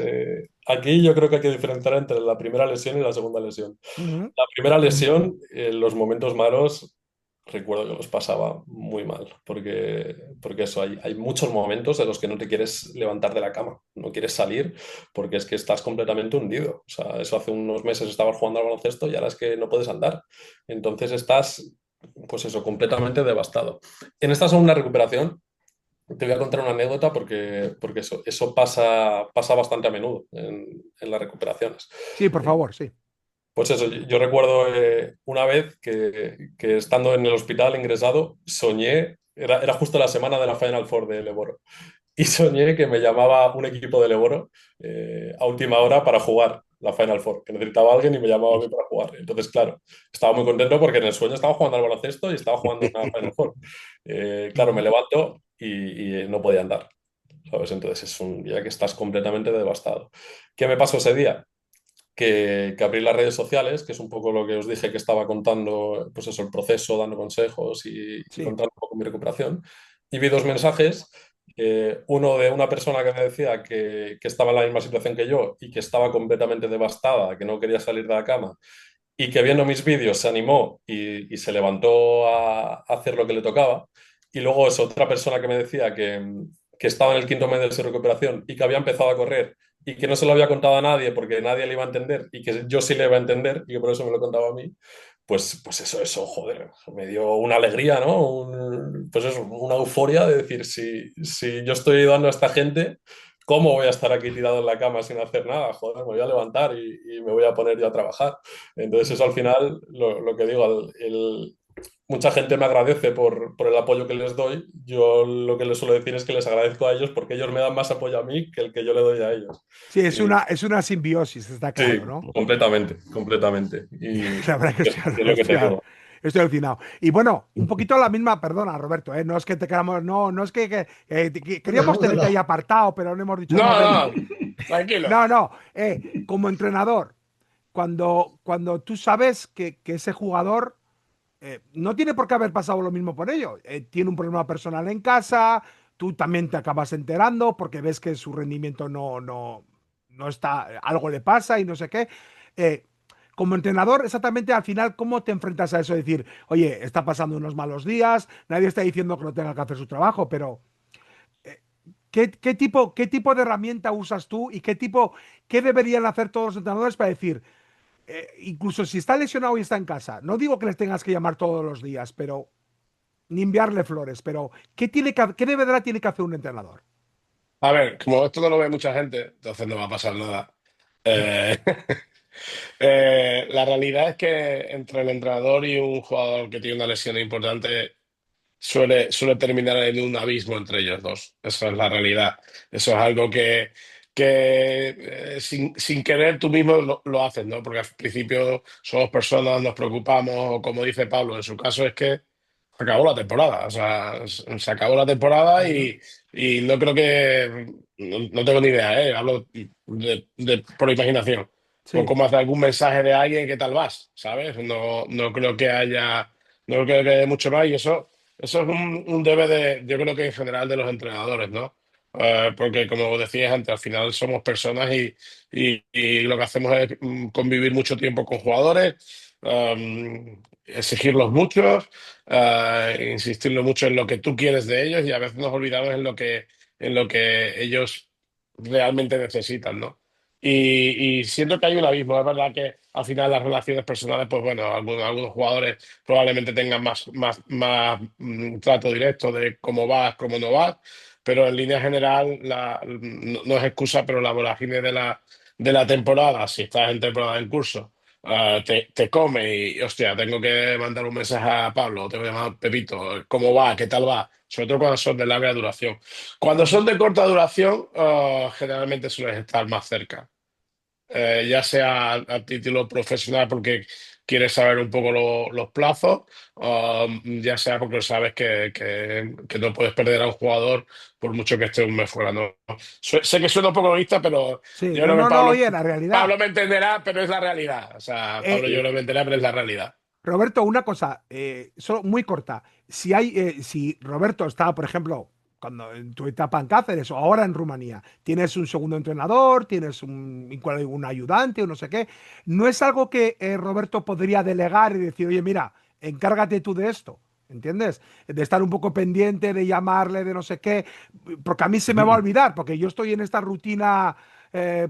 aquí yo creo que hay que diferenciar entre la primera lesión y la segunda lesión. Ujú. La primera lesión, los momentos malos, recuerdo que los pasaba muy mal, porque eso, hay muchos momentos en los que no te quieres levantar de la cama, no quieres salir, porque es que estás completamente hundido. O sea, eso hace unos meses estabas jugando al baloncesto y ahora es que no puedes andar. Entonces estás, pues eso, completamente devastado. En esta segunda recuperación, te voy a contar una anécdota porque eso pasa bastante a menudo en las recuperaciones. Sí, por favor, sí. Pues eso, yo recuerdo una vez que estando en el hospital ingresado, soñé, era justo la semana de la Final Four de Leboro, y soñé que me llamaba un equipo de Leboro a última hora para jugar la Final Four, que necesitaba a alguien y me llamaba a mí para jugar. Entonces, claro, estaba muy contento porque en el sueño estaba jugando al baloncesto y estaba jugando una Final Four. Claro, me Ujú. levanto y no podía andar, ¿sabes? Entonces es un día que estás completamente devastado. ¿Qué me pasó ese día? Que abrí las redes sociales, que es un poco lo que os dije que estaba contando, pues eso, el proceso, dando consejos y Sí. contando un poco mi recuperación. Y vi dos mensajes, uno de una persona que me decía que estaba en la misma situación que yo y que estaba completamente devastada, que no quería salir de la cama y que viendo mis vídeos se animó y se levantó a hacer lo que le tocaba. Y luego es otra persona que me decía que estaba en el quinto mes de su recuperación y que había empezado a correr y que no se lo había contado a nadie porque nadie le iba a entender y que yo sí le iba a entender y que por eso me lo contaba a mí. Pues eso, joder, me dio una alegría, ¿no? Pues eso, una euforia de decir, si yo estoy ayudando a esta gente, ¿cómo voy a estar aquí tirado en la cama sin hacer nada? Joder, me voy a levantar y me voy a poner ya a trabajar. Entonces eso al final, lo que digo, mucha gente me agradece por el apoyo que les doy. Yo lo que les suelo decir es que les agradezco a ellos porque ellos me dan más apoyo a mí que el que yo le doy a ellos. Sí, Y es una simbiosis, está sí, claro, ¿no? completamente, completamente. Y La verdad que es lo que te digo. estoy alucinado. Y bueno, un poquito la misma, perdona, Roberto, no es que te queramos, no es queríamos No, tenerte ahí no. apartado, pero no hemos dicho, no, ven. No, no, tranquilo. No, como entrenador, cuando tú sabes que ese jugador no tiene por qué haber pasado lo mismo por ello, tiene un problema personal en casa, tú también te acabas enterando porque ves que su rendimiento no está, algo le pasa y no sé qué. Eh, como entrenador, exactamente al final, ¿cómo te enfrentas a eso? Decir, oye, está pasando unos malos días, nadie está diciendo que no tenga que hacer su trabajo, pero eh, ¿qué tipo de herramienta usas tú y qué deberían hacer todos los entrenadores para decir, incluso si está lesionado y está en casa, no digo que les tengas que llamar todos los días, pero ni enviarle flores, pero ¿qué de verdad tiene que hacer un entrenador? A ver, como esto no lo ve mucha gente, entonces no va a pasar nada. Eh, la realidad es que entre el entrenador y un jugador que tiene una lesión importante suele terminar en un abismo entre ellos dos. Esa es la realidad. Eso es algo que sin querer tú mismo lo haces, ¿no? Porque al principio somos personas, nos preocupamos, o como dice Pablo, en su caso es que se acabó la temporada. O sea, se acabó la temporada Ujú. y no creo que, no tengo ni idea, ¿eh? Hablo por imaginación. O Sí, como hace algún mensaje de alguien, ¿qué tal vas? ¿Sabes? No creo que haya, no creo que haya mucho más y eso es un debe yo creo que en general de los entrenadores, ¿no? Porque como decías antes, al final somos personas y lo que hacemos es convivir mucho tiempo con jugadores, exigirlos mucho, insistirlo mucho en lo que tú quieres de ellos y a veces nos olvidamos en lo que ellos realmente necesitan, ¿no? y siento que hay un abismo. Es verdad que al final las relaciones personales, pues bueno, algunos jugadores probablemente tengan más trato directo de cómo vas, cómo no vas, pero en línea general no es excusa, pero la vorágine de la temporada, si estás en temporada en curso, te come y, hostia, tengo que mandar un mensaje a Pablo, tengo que llamar a Pepito, ¿cómo va? ¿Qué tal va? Sobre todo cuando son de larga duración. Cuando son de corta duración, generalmente sueles estar más cerca, ya sea a título profesional porque quieres saber un poco los plazos, ya sea porque sabes que no puedes perder a un jugador por mucho que esté un mes fuera, ¿no? Sé que suena un poco egoísta, pero Sí, yo no, creo que no, no, Pablo, oye, la realidad. Pablo me entenderá, pero es la realidad. O sea, Pablo yo Eh, lo me entenderá, pero es la realidad. Roberto, una cosa, solo muy corta. Si Roberto está, por ejemplo, cuando en tu etapa en Cáceres o ahora en Rumanía, tienes un segundo entrenador, tienes un ayudante o no sé qué, ¿no es algo que Roberto podría delegar y decir, oye, mira, encárgate tú de esto? ¿Entiendes? De estar un poco pendiente, de llamarle, de no sé qué, porque a mí se me va a olvidar, porque yo estoy en esta rutina,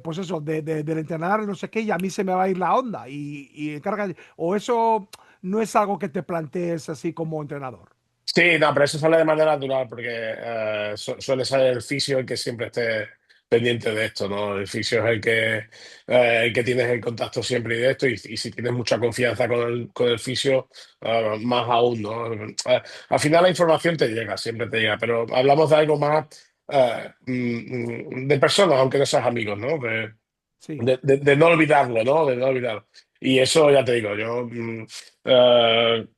pues eso, del entrenador, no sé qué, y a mí se me va a ir la onda. Y encárgate, o eso no es algo que te plantees así como entrenador. Sí, no, pero eso sale de manera natural porque suele ser el fisio el que siempre esté pendiente de esto, ¿no? El fisio es el que tienes el contacto siempre directo y si tienes mucha confianza con el fisio, más aún, ¿no? Al final la información te llega, siempre te llega, pero hablamos de algo más de personas, aunque no seas amigos, ¿no? Sí. De no olvidarlo, ¿no? De no olvidarlo. Y eso ya te digo, yo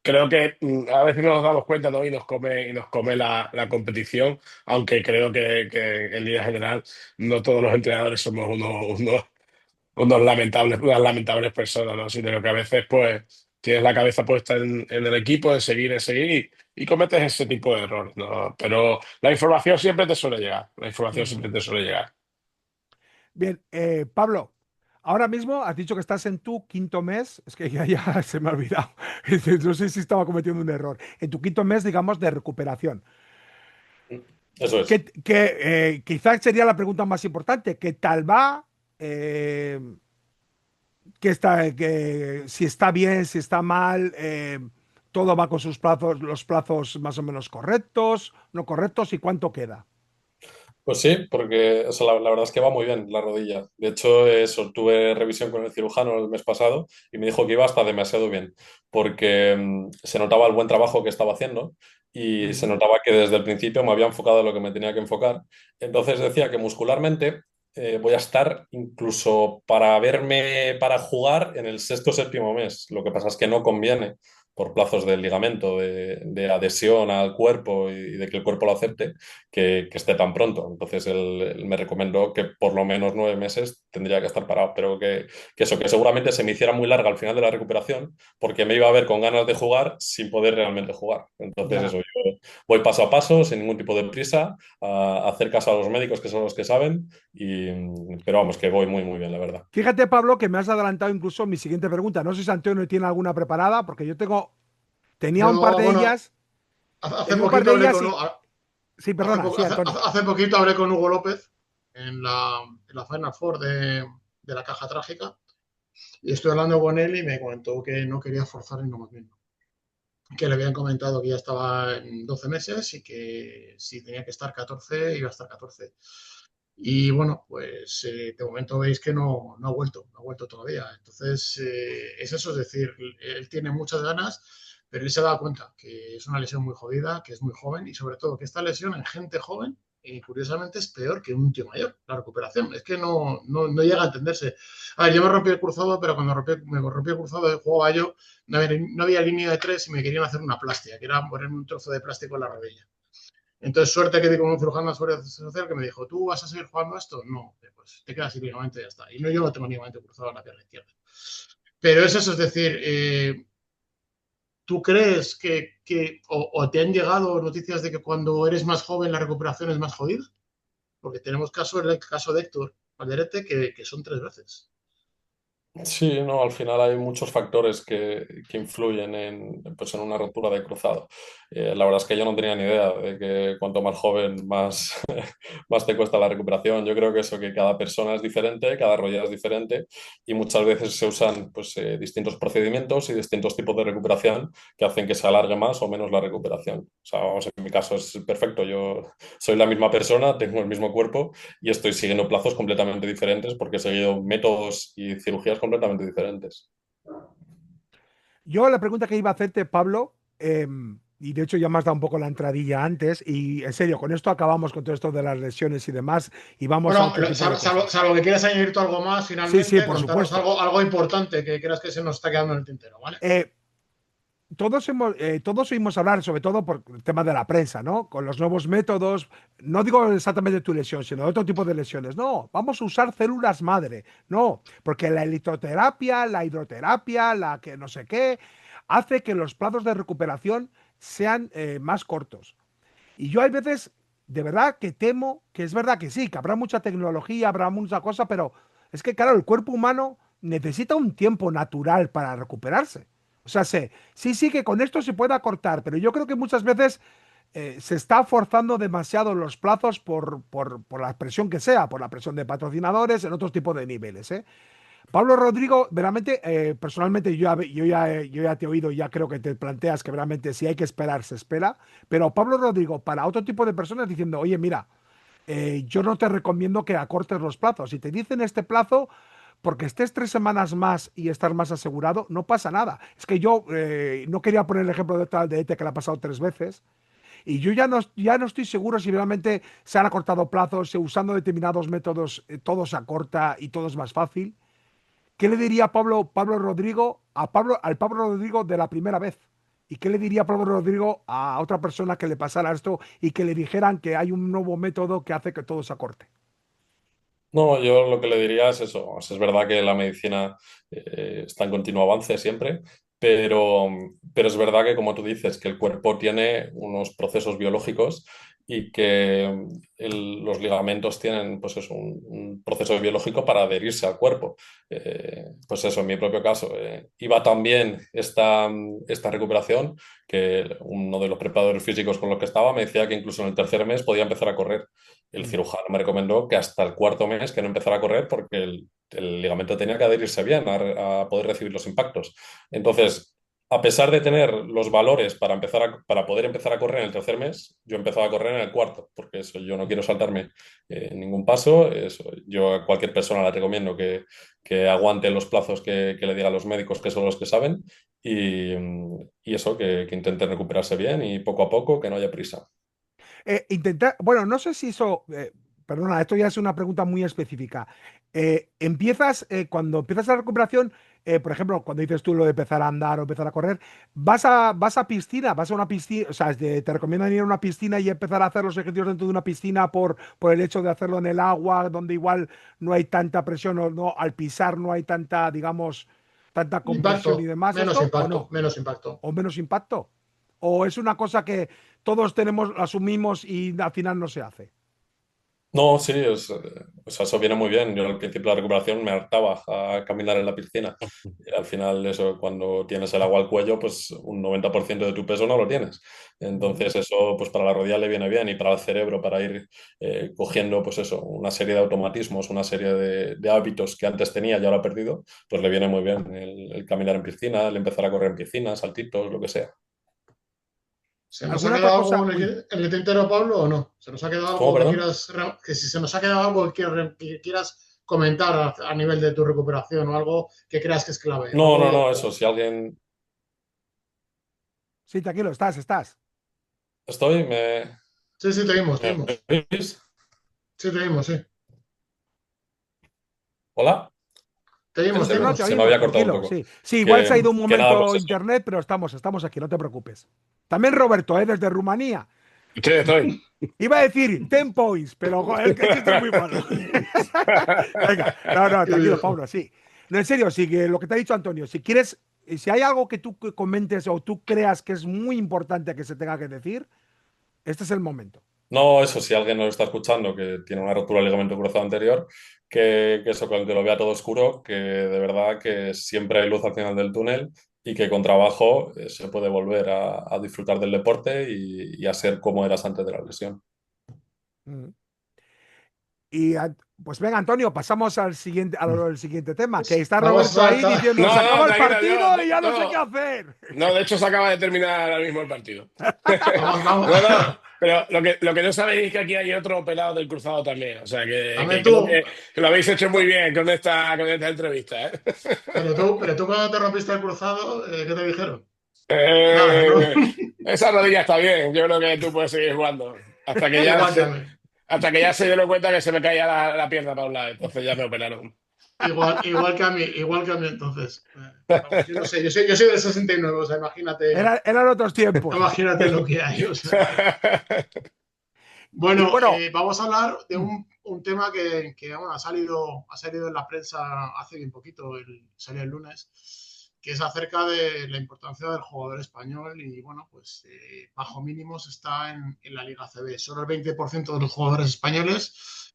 creo que a veces no nos damos cuenta, ¿no? Y nos come la competición, aunque creo que en línea general no todos los entrenadores somos unos lamentables, unas lamentables personas, ¿no? Sino que a veces, pues, tienes la cabeza puesta en el equipo, en seguir y cometes ese tipo de errores, ¿no? Pero la información siempre te suele llegar, la información Ujú. siempre te suele llegar. Bien, Pablo, ahora mismo has dicho que estás en tu quinto mes, es que ya se me ha olvidado, no sé si estaba cometiendo un error, en tu quinto mes, digamos, de recuperación. Eso es. Quizás sería la pregunta más importante, ¿qué tal va? Eh, si está bien, si está mal, todo va con sus plazos, los plazos más o menos correctos, no correctos, y cuánto queda. Pues sí, porque o sea, la verdad es que va muy bien la rodilla. De hecho, eso, tuve revisión con el cirujano el mes pasado y me dijo que iba hasta demasiado bien, porque se notaba el buen trabajo que estaba haciendo y se Ujú. notaba que desde el principio me había enfocado en lo que me tenía que enfocar. Entonces decía que muscularmente voy a estar incluso para verme, para jugar en el sexto o séptimo mes. Lo que pasa es que no conviene por plazos del ligamento, de adhesión al cuerpo y de que el cuerpo lo acepte que esté tan pronto. Entonces él me recomendó que por lo menos 9 meses tendría que estar parado, pero que seguramente se me hiciera muy larga al final de la recuperación porque me iba a ver con ganas de jugar sin poder realmente jugar. Entonces Ya. eso, yo voy paso a paso, sin ningún tipo de prisa, a hacer caso a los médicos que son los que saben, pero vamos, que voy muy, muy bien, la verdad. Fíjate, Pablo, que me has adelantado incluso mi siguiente pregunta. No sé si Antonio tiene alguna preparada, porque tenía un par Yo, de bueno, ellas, hace tenía un par poquito de hablé ellas con, y, sí, hace, perdona, po- sí, hace, Antonio. hace- hace poquito hablé con Hugo López en la Final Four de la Caja Trágica y estoy hablando con él y me comentó que no quería forzar en lo más mínimo. Que le habían comentado que ya estaba en 12 meses y que si tenía que estar 14 iba a estar 14. Y bueno, pues de momento veis que no ha vuelto todavía. Entonces, es eso, es decir, él tiene muchas ganas, pero él se da cuenta que es una lesión muy jodida, que es muy joven y sobre todo que esta lesión en gente joven, curiosamente, es peor que en un tío mayor, la recuperación. Es que no llega a entenderse. A ver, yo me rompí el cruzado, pero cuando me rompí el cruzado jugaba yo, no había línea de tres y me querían hacer una plástica, que era ponerme un trozo de plástico en la rodilla. Entonces, suerte que di con un cirujano de la seguridad social que me dijo, ¿tú vas a seguir jugando esto? No, pues te quedas sin ligamento y ya está. Y no, yo no tengo ligamento cruzado en la pierna izquierda. Pero es eso, es decir, ¿tú crees o te han llegado noticias de que cuando eres más joven la recuperación es más jodida? Porque tenemos el caso de Héctor Alderete, que son 3 veces. Sí, no, al final hay muchos factores que influyen pues en una ruptura de cruzado. La verdad es que yo no tenía ni idea de que cuanto más joven, más, más te cuesta la recuperación. Yo creo que eso, que cada persona es diferente, cada rodilla es diferente y muchas veces se usan pues, distintos procedimientos y distintos tipos de recuperación que hacen que se alargue más o menos la recuperación. O sea, vamos, en mi caso es perfecto. Yo soy la misma persona, tengo el mismo cuerpo y estoy siguiendo plazos completamente diferentes porque he seguido métodos y cirugías completamente diferentes. Yo la pregunta que iba a hacerte, Pablo, y de hecho ya me has dado un poco la entradilla antes, y en serio, con esto acabamos con todo esto de las lesiones y demás, y vamos a Bueno, otro tipo de cosas. salvo que quieras añadir tú algo más, Sí, sí, finalmente, por contarnos supuesto. algo importante que creas que se nos está quedando en el tintero, ¿vale? Eh, todos oímos hablar, sobre todo por el tema de la prensa, ¿no? Con los nuevos métodos, no digo exactamente tu lesión, sino de otro tipo de lesiones. No, vamos a usar células madre. No, porque la elitoterapia, la hidroterapia, la que no sé qué, hace que los plazos de recuperación sean más cortos. Y yo hay veces, de verdad, que temo, que es verdad que sí, que habrá mucha tecnología, habrá mucha cosa, pero es que, claro, el cuerpo humano necesita un tiempo natural para recuperarse. O sea, sí, que con esto se puede acortar, pero yo creo que muchas veces se está forzando demasiado los plazos por la presión que sea, por la presión de patrocinadores en otros tipos de niveles, ¿eh? Pablo Rodrigo, veramente, personalmente yo ya te he oído, ya creo que te planteas que veramente si hay que esperar, se espera, pero Pablo Rodrigo, para otro tipo de personas diciendo, oye, mira, yo no te recomiendo que acortes los plazos. Si te dicen este plazo, porque estés 3 semanas más y estar más asegurado, no pasa nada. Es que yo no quería poner el ejemplo de tal de Ete que le ha pasado 3 veces. Y yo ya no estoy seguro si realmente se han acortado plazos, si usando determinados métodos todo se acorta y todo es más fácil. ¿Qué le diría Pablo Rodrigo al Pablo Rodrigo de la primera vez? ¿Y qué le diría Pablo Rodrigo a otra persona que le pasara esto y que le dijeran que hay un nuevo método que hace que todo se acorte? No, yo lo que le diría es eso. O sea, es verdad que la medicina está en continuo avance siempre, pero es verdad que, como tú dices, que el cuerpo tiene unos procesos biológicos y que los ligamentos tienen pues eso, un proceso biológico para adherirse al cuerpo. Pues eso, en mi propio caso, iba tan bien esta recuperación que uno de los preparadores físicos con los que estaba me decía que incluso en el tercer mes podía empezar a correr. El Mm. cirujano me recomendó que hasta el cuarto mes que no empezara a correr porque el ligamento tenía que adherirse bien a poder recibir los impactos. Entonces, a pesar de tener los valores para poder empezar a correr en el tercer mes, yo empezaba a correr en el cuarto, porque eso, yo no quiero saltarme ningún paso. Eso, yo a cualquier persona le recomiendo que aguante los plazos que le digan los médicos, que son los que saben, y eso, que intenten recuperarse bien y poco a poco, que no haya prisa. Intentar, bueno, no sé si eso, perdona, esto ya es una pregunta muy específica. Cuando empiezas la recuperación, por ejemplo, cuando dices tú lo de empezar a andar o empezar a correr, vas a piscina, vas a una piscina, o sea, te recomiendan ir a una piscina y empezar a hacer los ejercicios dentro de una piscina por el hecho de hacerlo en el agua, donde igual no hay tanta presión o no, al pisar no hay tanta, digamos, tanta compresión y Impacto, demás, ¿esto o no? menos impacto. ¿O menos impacto? ¿O es una cosa que todos tenemos, asumimos y al final no se hace? No, sí, o sea, eso viene muy bien. Yo al principio de la recuperación me hartaba a caminar en la piscina. Y al final, eso, cuando tienes el agua al cuello, pues un 90% de tu peso no lo tienes. Ujú. Entonces, eso, pues para la rodilla le viene bien y para el cerebro, para ir cogiendo, pues eso, una serie de automatismos, una serie de hábitos que antes tenía y ahora he perdido, pues le viene muy bien el caminar en piscina, el empezar a correr en piscina, saltitos, lo que sea. ¿Se nos ha ¿Alguna otra quedado cosa? algo Uy, en el tintero, Pablo, o no? ¿Se nos ha quedado ¿Cómo, algo que perdón? quieras, que si se nos ha quedado algo que quieras comentar a nivel de tu recuperación o algo que creas que es clave? No, no, Algo... no, eso, si alguien... sí, tranquilo, estás. Estoy, Sí, sí, te vimos, te ¿me vimos. oís? Sí, te vimos, sí. ¿Hola? Te Que vimos, te No, no, te vimos. se me oímos, había cortado un tranquilo, poco. sí. Sí, igual se ha ido un Que nada, pues momento eso. internet, pero estamos aquí, no te preocupes. También Roberto, desde Rumanía. Sí, estoy. Iba a decir 10 points, pero joder, que esto es muy malo. Venga, no, Qué tranquilo, viejo. Pablo, sí. No, en serio, sí, que lo que te ha dicho Antonio, si quieres, si hay algo que comentes o tú creas que es muy importante que se tenga que decir, este es el momento. No, eso, si alguien nos está escuchando que tiene una rotura del ligamento cruzado anterior, que eso, que lo vea todo oscuro, que de verdad que siempre hay luz al final del túnel y que con trabajo se puede volver a disfrutar del deporte y a ser como eras antes de la lesión. Mm. Y pues venga, Antonio, pasamos al siguiente tema, que Pues está vamos Roberto a... ahí diciendo, se No, acaba el tranquilo, partido y ya no sé qué no, hacer. no, de hecho se acaba de terminar ahora mismo el partido. Vamos, vamos. No, no, pero lo que no sabéis es que aquí hay otro pelado del cruzado también. O sea, que También creo tú. que lo habéis hecho muy bien con esta entrevista, ¿eh? Pero tú cuando te rompiste el cruzado, ¿qué te dijeron? Nada, ¿no? Eh, esa rodilla está bien. Yo creo que tú puedes seguir jugando. Hasta que ya Igual que a se, mí. hasta que ya se dieron cuenta que se me caía la pierna para un lado. Entonces ya me operaron. Igual que a mí entonces. Vamos, yo no sé, yo soy del 69, o sea, Eran otros tiempos. imagínate lo que hay. O sea. Bueno, Bueno, vamos a hablar de un tema que, bueno, ha salido en la prensa hace bien poquito, salió el lunes, que es acerca de la importancia del jugador español y, bueno, pues bajo mínimos está en la Liga CB. Solo el 20% de los jugadores españoles,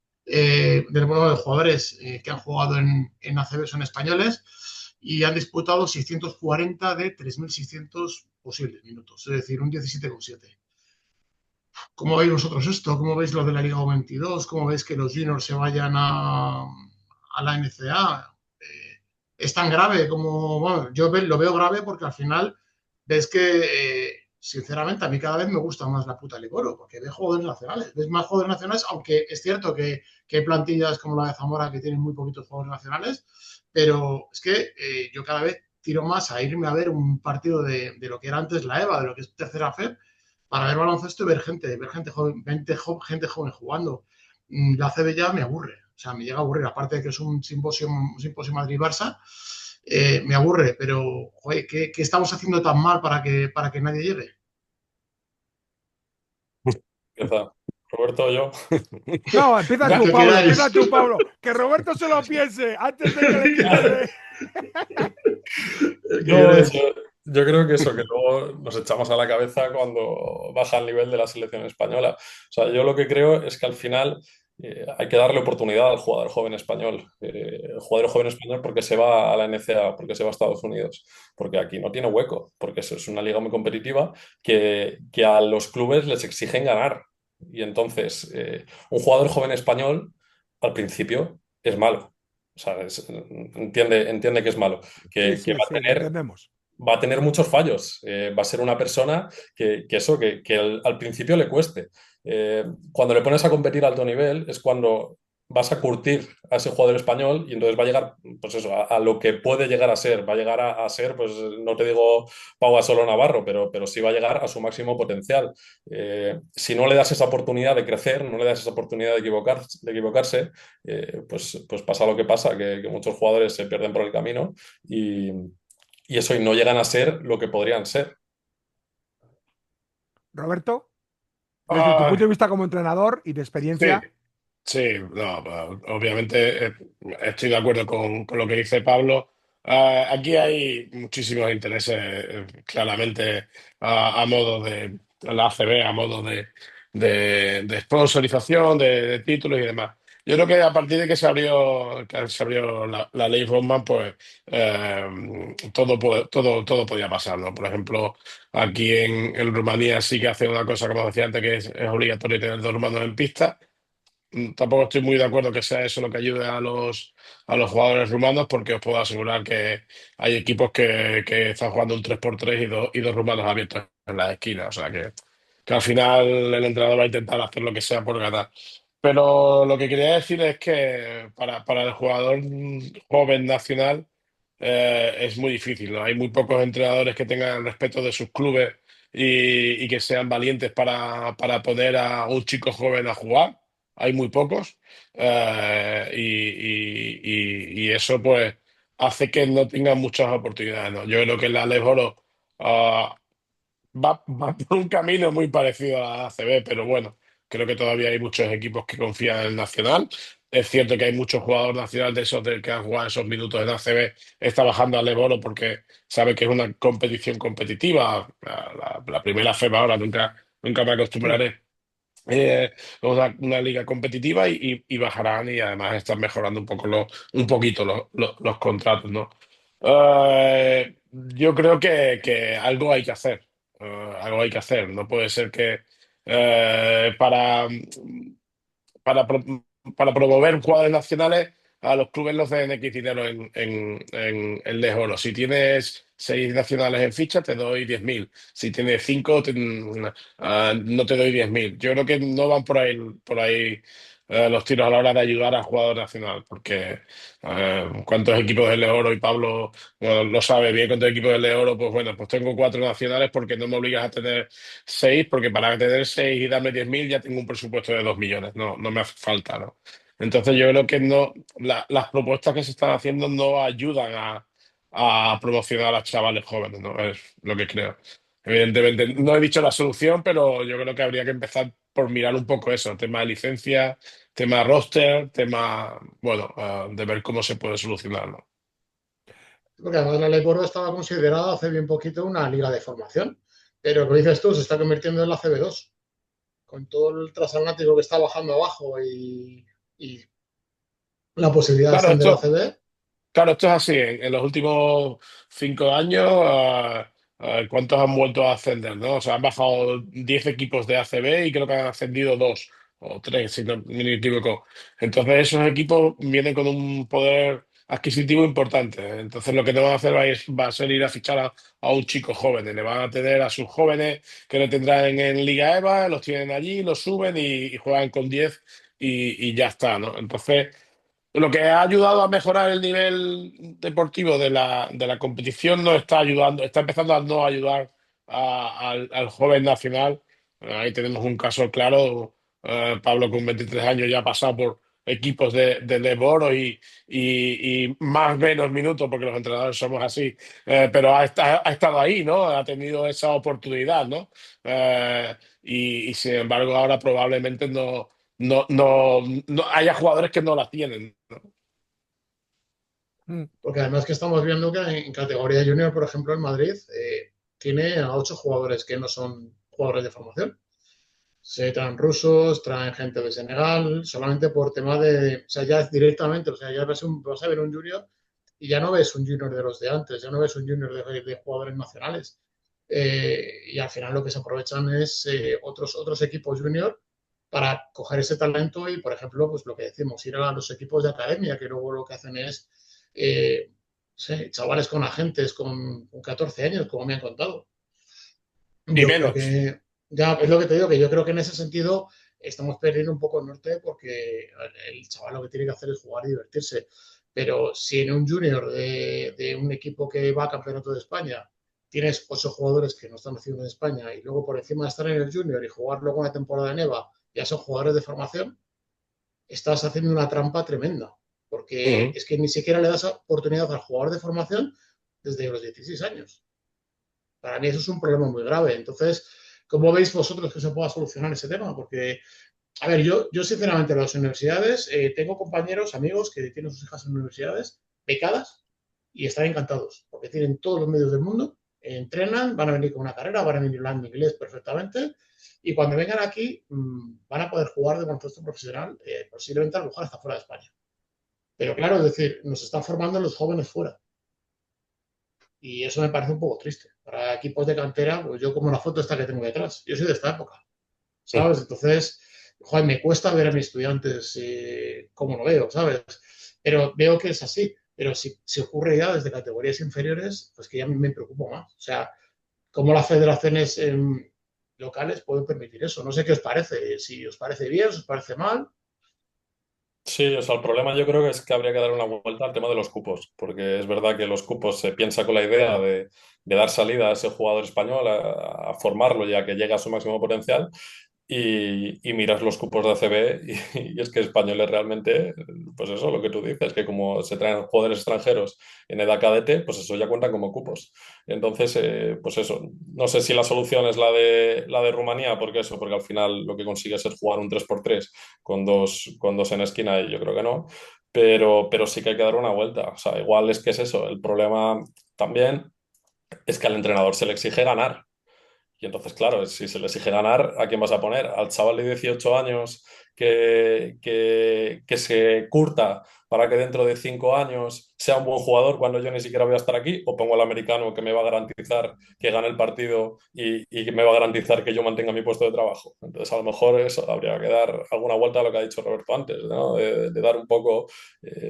bueno, de jugadores que han jugado en ACB son españoles y han disputado 640 de 3.600 posibles minutos, es decir, un 17,7. ¿Cómo veis vosotros esto? ¿Cómo veis lo de la Liga U22? ¿Cómo veis que los juniors se vayan a la NCA? Es tan grave como, bueno, yo lo veo grave porque al final ves que, sinceramente, a mí cada vez me gusta más la puta Liboro, porque ves jugadores nacionales, ves más jugadores nacionales, aunque es cierto que hay plantillas como la de Zamora que tienen muy poquitos jugadores nacionales, pero es que yo cada vez tiro más a irme a ver un partido de lo que era antes la EVA, de lo que es tercera FEP, para ver baloncesto y ver gente joven, gente joven jugando. La CB ya me aburre, o sea, me llega a aburrir, aparte de que es un simposio Madrid-Barça, me aburre, pero, joder, ¿qué estamos haciendo tan mal para que nadie llegue? Empieza Roberto o yo. no, El que Empieza queráis. tú, Pablo. Que Roberto se lo piense antes de que le quites de... El que No, queráis. yo creo que eso, que luego nos echamos a la cabeza cuando baja el nivel de la selección española. O sea, yo lo que creo es que al final hay que darle oportunidad al jugador joven español. El jugador joven español porque se va a la NCAA, porque se va a Estados Unidos, porque aquí no tiene hueco, porque eso es una liga muy competitiva que a los clubes les exigen ganar. Y entonces, un jugador joven español al principio es malo. O sea, entiende que es malo, Sí, que sí, va a sí, lo tener entendemos. muchos fallos. Va a ser una persona que al principio le cueste. Cuando le pones a competir a alto nivel es cuando vas a curtir a ese jugador español y entonces va a llegar, pues eso, a lo que puede llegar a ser. Va a llegar a ser, pues no te digo Pau Gasol o Navarro, pero sí va a llegar a su máximo potencial. Si no le das esa oportunidad de crecer, no le das esa oportunidad de equivocarse, pues pasa lo que pasa, que muchos jugadores se pierden por el camino y eso, y no llegan a ser lo que podrían ser. Roberto, desde tu punto Ah, de vista como entrenador y de sí, experiencia, sí, no, pues, obviamente estoy de acuerdo con lo que dice Pablo. Aquí hay muchísimos intereses, claramente, a modo de la ACB, a modo de sponsorización, de títulos y demás. Yo creo que a partir de que se abrió la ley Rodman, pues todo podía pasar, ¿no? Por ejemplo, aquí en Rumanía sí que hace una cosa, como decía antes, que es obligatorio tener dos hermanos en pista. Tampoco estoy muy de acuerdo que sea eso lo que ayude a los jugadores rumanos, porque os puedo asegurar que hay equipos que están jugando un 3x3 y dos rumanos abiertos en las esquinas. O sea que al final el entrenador va a intentar hacer lo que sea por ganar. Pero lo que quería decir es que para el jugador joven nacional es muy difícil, ¿no? Hay muy pocos entrenadores que tengan el respeto de sus clubes y que sean valientes para poner a un chico joven a jugar. Hay muy pocos. Y eso pues hace que no tengan muchas oportunidades, ¿no? Yo creo que la Les Oro va por un camino muy parecido a la ACB, pero bueno, creo que todavía hay muchos equipos que confían en el Nacional. Es cierto que hay muchos jugadores nacionales de esos que han jugado esos minutos en ACB, está bajando al Leboro porque sabe que es una competición competitiva. La primera FEB ahora nunca me sí. acostumbraré. eh, una liga competitiva y bajarán y además están mejorando un poquito los contratos, ¿no? Yo creo que algo hay que hacer, algo hay que hacer. No puede ser que para, pro- para promover jugadores nacionales a los clubes los den X dinero en Les Oro. Si tienes 6 nacionales en ficha, te doy 10.000. Si tienes 5, no te doy 10.000. Yo creo que no van por ahí los tiros a la hora de ayudar al jugador nacional, porque cuántos equipos de Les Oro, y Pablo bueno, lo sabe bien, cuántos equipos de Les Oro, pues bueno, pues tengo 4 nacionales porque no me obligas a tener 6, porque para tener 6 y darme 10.000 ya tengo un presupuesto de 2 millones, no, no me hace falta, ¿no? Entonces yo creo que no, las propuestas que se están haciendo no ayudan a promocionar a chavales jóvenes, ¿no? Es lo que creo. Evidentemente, no he dicho la solución, pero yo creo que habría que empezar por mirar un poco eso, tema de licencia, tema de roster, tema, bueno, de ver cómo se puede solucionar, ¿no? Porque además la Ley Porro estaba considerada hace bien poquito una liga de formación, pero lo que dices tú, se está convirtiendo en la CB2, con todo el transatlántico que está bajando abajo y la posibilidad de Claro, ascender a CB. claro, esto es así. En los últimos 5 años, ¿cuántos han vuelto a ascender, no? O sea, han bajado 10 equipos de ACB y creo que han ascendido 2 o 3, si no me equivoco. Entonces, esos equipos vienen con un poder adquisitivo importante. Entonces, lo que te van a hacer va a ser ir a fichar a un chico joven. Le van a tener a sus jóvenes que le tendrán en Liga EVA, los tienen allí, los suben y juegan con 10 y ya está, ¿no? Entonces. Lo que ha ayudado a mejorar el nivel deportivo de la competición no está ayudando, está empezando a no ayudar al joven nacional. Ahí tenemos un caso claro. Pablo con 23 años ya ha pasado por equipos de Leboro y más o menos minutos, porque los entrenadores somos así, pero ha estado ahí, ¿no? Ha tenido esa oportunidad, ¿no? Y sin embargo ahora probablemente no haya jugadores que no la tienen. Mm. Porque además que estamos viendo que en categoría junior, por ejemplo, en Madrid, tiene a 8 jugadores que no son jugadores de formación. Se traen rusos, traen gente de Senegal, solamente por tema de, o sea, ya directamente, o sea, ya vas a ver un junior y ya no ves un junior de los de antes, ya no ves un junior de jugadores nacionales. Y al final lo que se aprovechan es otros equipos junior para coger ese talento y, por ejemplo, pues lo que decimos, ir a los equipos de academia, que luego lo que hacen es, no sé, chavales con agentes con 14 años, como me han contado. Y Yo creo menos. que, ya es lo que te digo, que yo creo que en ese sentido estamos perdiendo un poco el norte porque el chaval lo que tiene que hacer es jugar y divertirse. Pero si en un junior de un equipo que va a campeonato de España tienes 8 jugadores que no están haciendo en España y luego por encima de estar en el junior y jugar luego una temporada de EVA ya son jugadores de formación, estás haciendo una trampa tremenda. Porque Ujú. es que ni siquiera le das oportunidad al jugador de formación desde los 16 años. Para mí eso es un problema muy grave. Entonces, ¿cómo veis vosotros que se pueda solucionar ese tema? Porque, a ver, yo sinceramente en las universidades tengo compañeros, amigos que tienen sus hijas en universidades becadas y están encantados porque tienen todos los medios del mundo, entrenan, van a venir con una carrera, van a venir hablando inglés perfectamente y cuando vengan aquí van a poder jugar de baloncesto profesional posiblemente a lo mejor hasta fuera de España. Pero claro, es decir, nos están formando los jóvenes fuera. Y eso me parece un poco triste. Para equipos de cantera, pues yo como la foto esta que tengo detrás, yo soy de esta época, ¿sabes? Entonces, joder, me cuesta ver a mis estudiantes cómo lo veo, ¿sabes? Pero veo que es así. Pero si ocurre ya desde categorías inferiores, pues que ya me preocupo más. O sea, cómo las federaciones locales pueden permitir eso. No sé qué os parece. Si os parece bien, si os parece mal. Sí, o sea, el problema yo creo que es que habría que dar una vuelta al tema de los cupos, porque es verdad que los cupos se piensa con la idea de dar salida a ese jugador español, a formarlo ya que llega a su máximo potencial, y miras los cupos de ACB y es que españoles realmente, pues eso, lo que tú dices, que como se traen jugadores extranjeros en edad cadete, pues eso ya cuenta como cupos. Entonces, pues eso, no sé si la solución es la de Rumanía, porque eso, porque al final lo que consigues es jugar un 3x3 con dos en esquina y yo creo que no, pero sí que hay que dar una vuelta. O sea, igual es que es eso, el problema también es que al entrenador se le exige ganar. Y entonces, claro, si se le exige ganar, ¿a quién vas a poner? ¿Al chaval de 18 años que se curta para que dentro de 5 años sea un buen jugador cuando yo ni siquiera voy a estar aquí? ¿O pongo al americano que me va a garantizar que gane el partido y que me va a garantizar que yo mantenga mi puesto de trabajo? Entonces, a lo mejor eso habría que dar alguna vuelta a lo que ha dicho Roberto antes, ¿no? De dar un poco,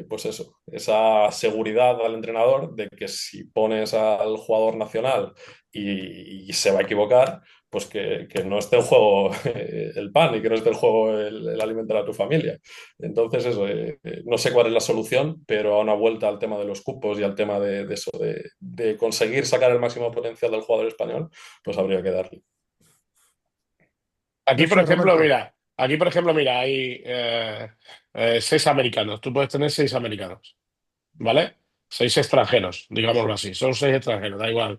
pues eso, esa seguridad al entrenador de que si pones al jugador nacional y se va a equivocar, pues que no esté en juego el pan y que no esté en juego el alimentar a tu familia. Entonces, eso, no sé cuál es la solución, pero a una vuelta al tema de los cupos y al tema de eso, de conseguir sacar el máximo potencial del jugador español, pues habría que darle. No Aquí, por sé, ejemplo, Roberto. mira, hay 6 americanos. Tú puedes tener 6 americanos, ¿vale? 6 extranjeros, digámoslo así. Son 6 extranjeros, da igual.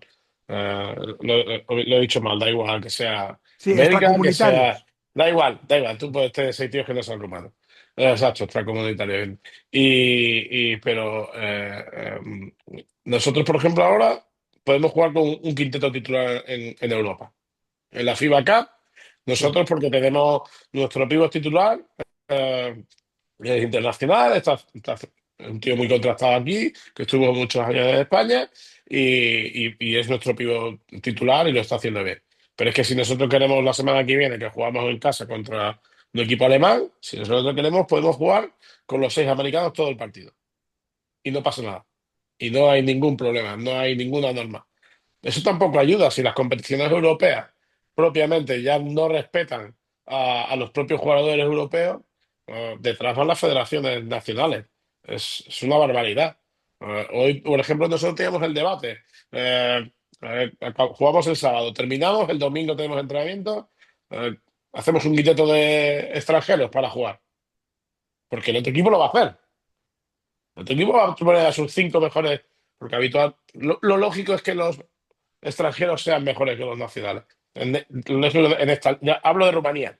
Lo he dicho mal, da igual que sea Sí, belga, que sea. extracomunitarios. Da igual. Tú puedes tener 6 tíos que no son rumanos. Exacto, extracomunitarios. Pero nosotros, por ejemplo, ahora podemos jugar con un quinteto titular en Europa. En la FIBA Cup, Sí. nosotros porque tenemos nuestro pívot titular, eh, es internacional, está un tío muy contrastado aquí, que estuvo muchos años en España y es nuestro pívot titular y lo está haciendo bien. Pero es que si nosotros queremos la semana que viene que jugamos en casa contra un equipo alemán, si nosotros queremos podemos jugar con los 6 americanos todo el partido y no pasa nada. Y no hay ningún problema, no hay ninguna norma. Eso tampoco ayuda si las competiciones europeas propiamente ya no respetan a los propios jugadores europeos. Detrás van las federaciones nacionales. Es una barbaridad. Hoy, por ejemplo, nosotros teníamos el debate. Eh, Jugamos el sábado, terminamos, el domingo tenemos entrenamiento, eh, hacemos un quinteto de extranjeros para jugar. Porque el otro equipo lo va a hacer. El otro equipo va a poner a sus 5 mejores. Porque habitual, lo lógico es que los extranjeros sean mejores que los nacionales. Ya hablo de Rumanía,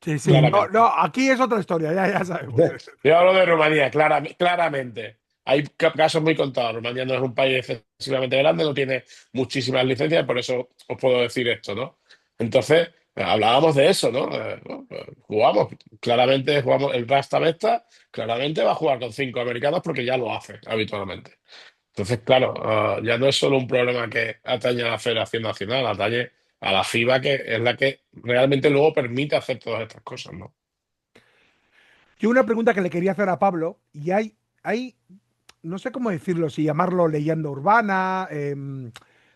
Sí, sí. No, claramente. no, aquí es otra historia, ya sabemos. Yo hablo de Rumanía, claramente. Hay casos muy contados. Rumanía no es un país excesivamente grande, no tiene muchísimas licencias, por eso os puedo decir esto, ¿no? Entonces, hablábamos de eso, ¿no? Jugamos, claramente jugamos el Rasta Vesta, claramente va a jugar con 5 americanos porque ya lo hace habitualmente. Entonces, claro, ya no es solo un problema que atañe a la Federación Nacional, atañe a la FIBA, que es la que realmente luego permite hacer todas estas cosas, ¿no? Yo una pregunta que le quería hacer a Pablo, y hay no sé cómo decirlo, si llamarlo leyenda urbana,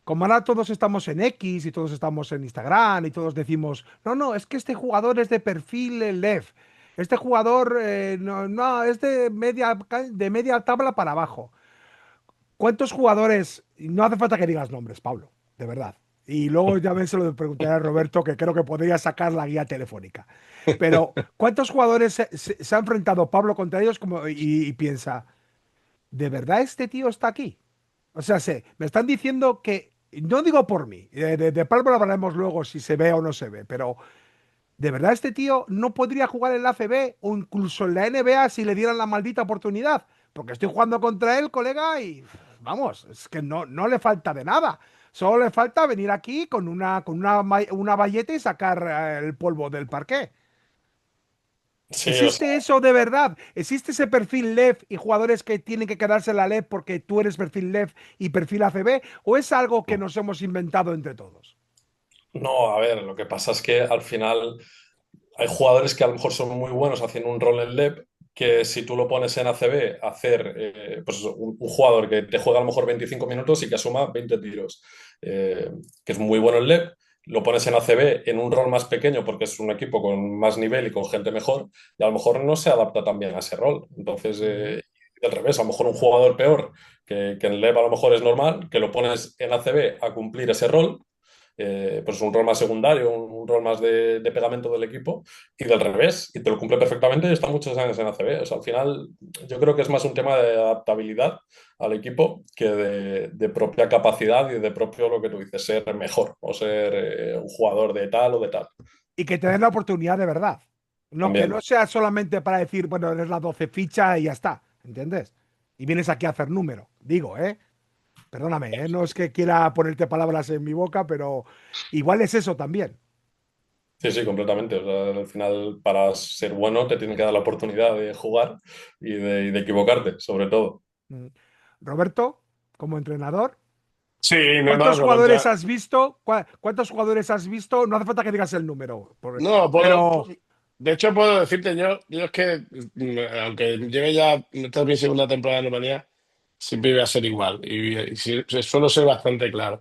como ahora todos estamos en X y todos estamos en Instagram y todos decimos, no, no, es que este jugador es de perfil left, este jugador no, no, es de media tabla para abajo. ¿Cuántos jugadores? Y no hace falta que digas nombres, Pablo, de verdad. Y luego ya ven, se lo preguntaré a Roberto, que creo que podría sacar la guía telefónica. Pero, ¿cuántos jugadores se ha enfrentado Pablo contra ellos y piensa, ¿de verdad este tío está aquí? O sea, me están diciendo que, no digo por mí, de Pablo lo hablaremos luego si se ve o no se ve, pero ¿de verdad este tío no podría jugar en la ACB o incluso en la NBA si le dieran la maldita oportunidad? Porque estoy jugando contra él, colega, y vamos, es que no, no le falta de nada. Solo le falta venir aquí con una bayeta y sacar el polvo del parqué. Sí, o sea, ¿Existe eso de verdad? ¿Existe ese perfil left y jugadores que tienen que quedarse en la left porque tú eres perfil left y perfil ACB? ¿O es algo que nos hemos inventado entre todos? no, a ver, lo que pasa es que al final hay jugadores que a lo mejor son muy buenos haciendo un rol en LEP, que si tú lo pones en ACB, hacer pues un jugador que te juega a lo mejor 25 minutos y que asuma 20 tiros, que es muy bueno en LEP, lo pones en ACB en un rol más pequeño porque es un equipo con más nivel y con gente mejor, y a lo mejor no se adapta tan bien a ese rol. Entonces, Ujú. al revés, a lo mejor un jugador peor que en LEP a lo mejor es normal, que lo pones en ACB a cumplir ese rol, pues un rol más secundario, un rol más de pegamento del equipo, y del revés, y te lo cumple perfectamente y está muchos años en ACB. O sea, al final yo creo que es más un tema de adaptabilidad al equipo que de propia capacidad y de propio lo que tú dices, ser mejor o ser un jugador de tal o de tal. Y que te den la oportunidad de verdad. No, que También. no sea solamente para decir, bueno, eres la 12 ficha y ya está, ¿entiendes? Y vienes aquí a hacer número, digo, ¿eh? Perdóname, ¿eh? No es que quiera ponerte palabras en mi boca, pero igual es eso también. Sí, sí, completamente. O sea, al final, para ser bueno, te tienen que dar la oportunidad de jugar y de equivocarte, sobre todo. Mm. Roberto, como entrenador, Sí, no, no, ¿cuántos jugadores has visto? ¿Cuántos jugadores has visto? No hace falta que digas el número, no, pero de hecho puedo decirte yo es que, aunque lleve ya esta es mi segunda temporada en Rumanía, siempre iba a ser igual y suelo ser bastante claro.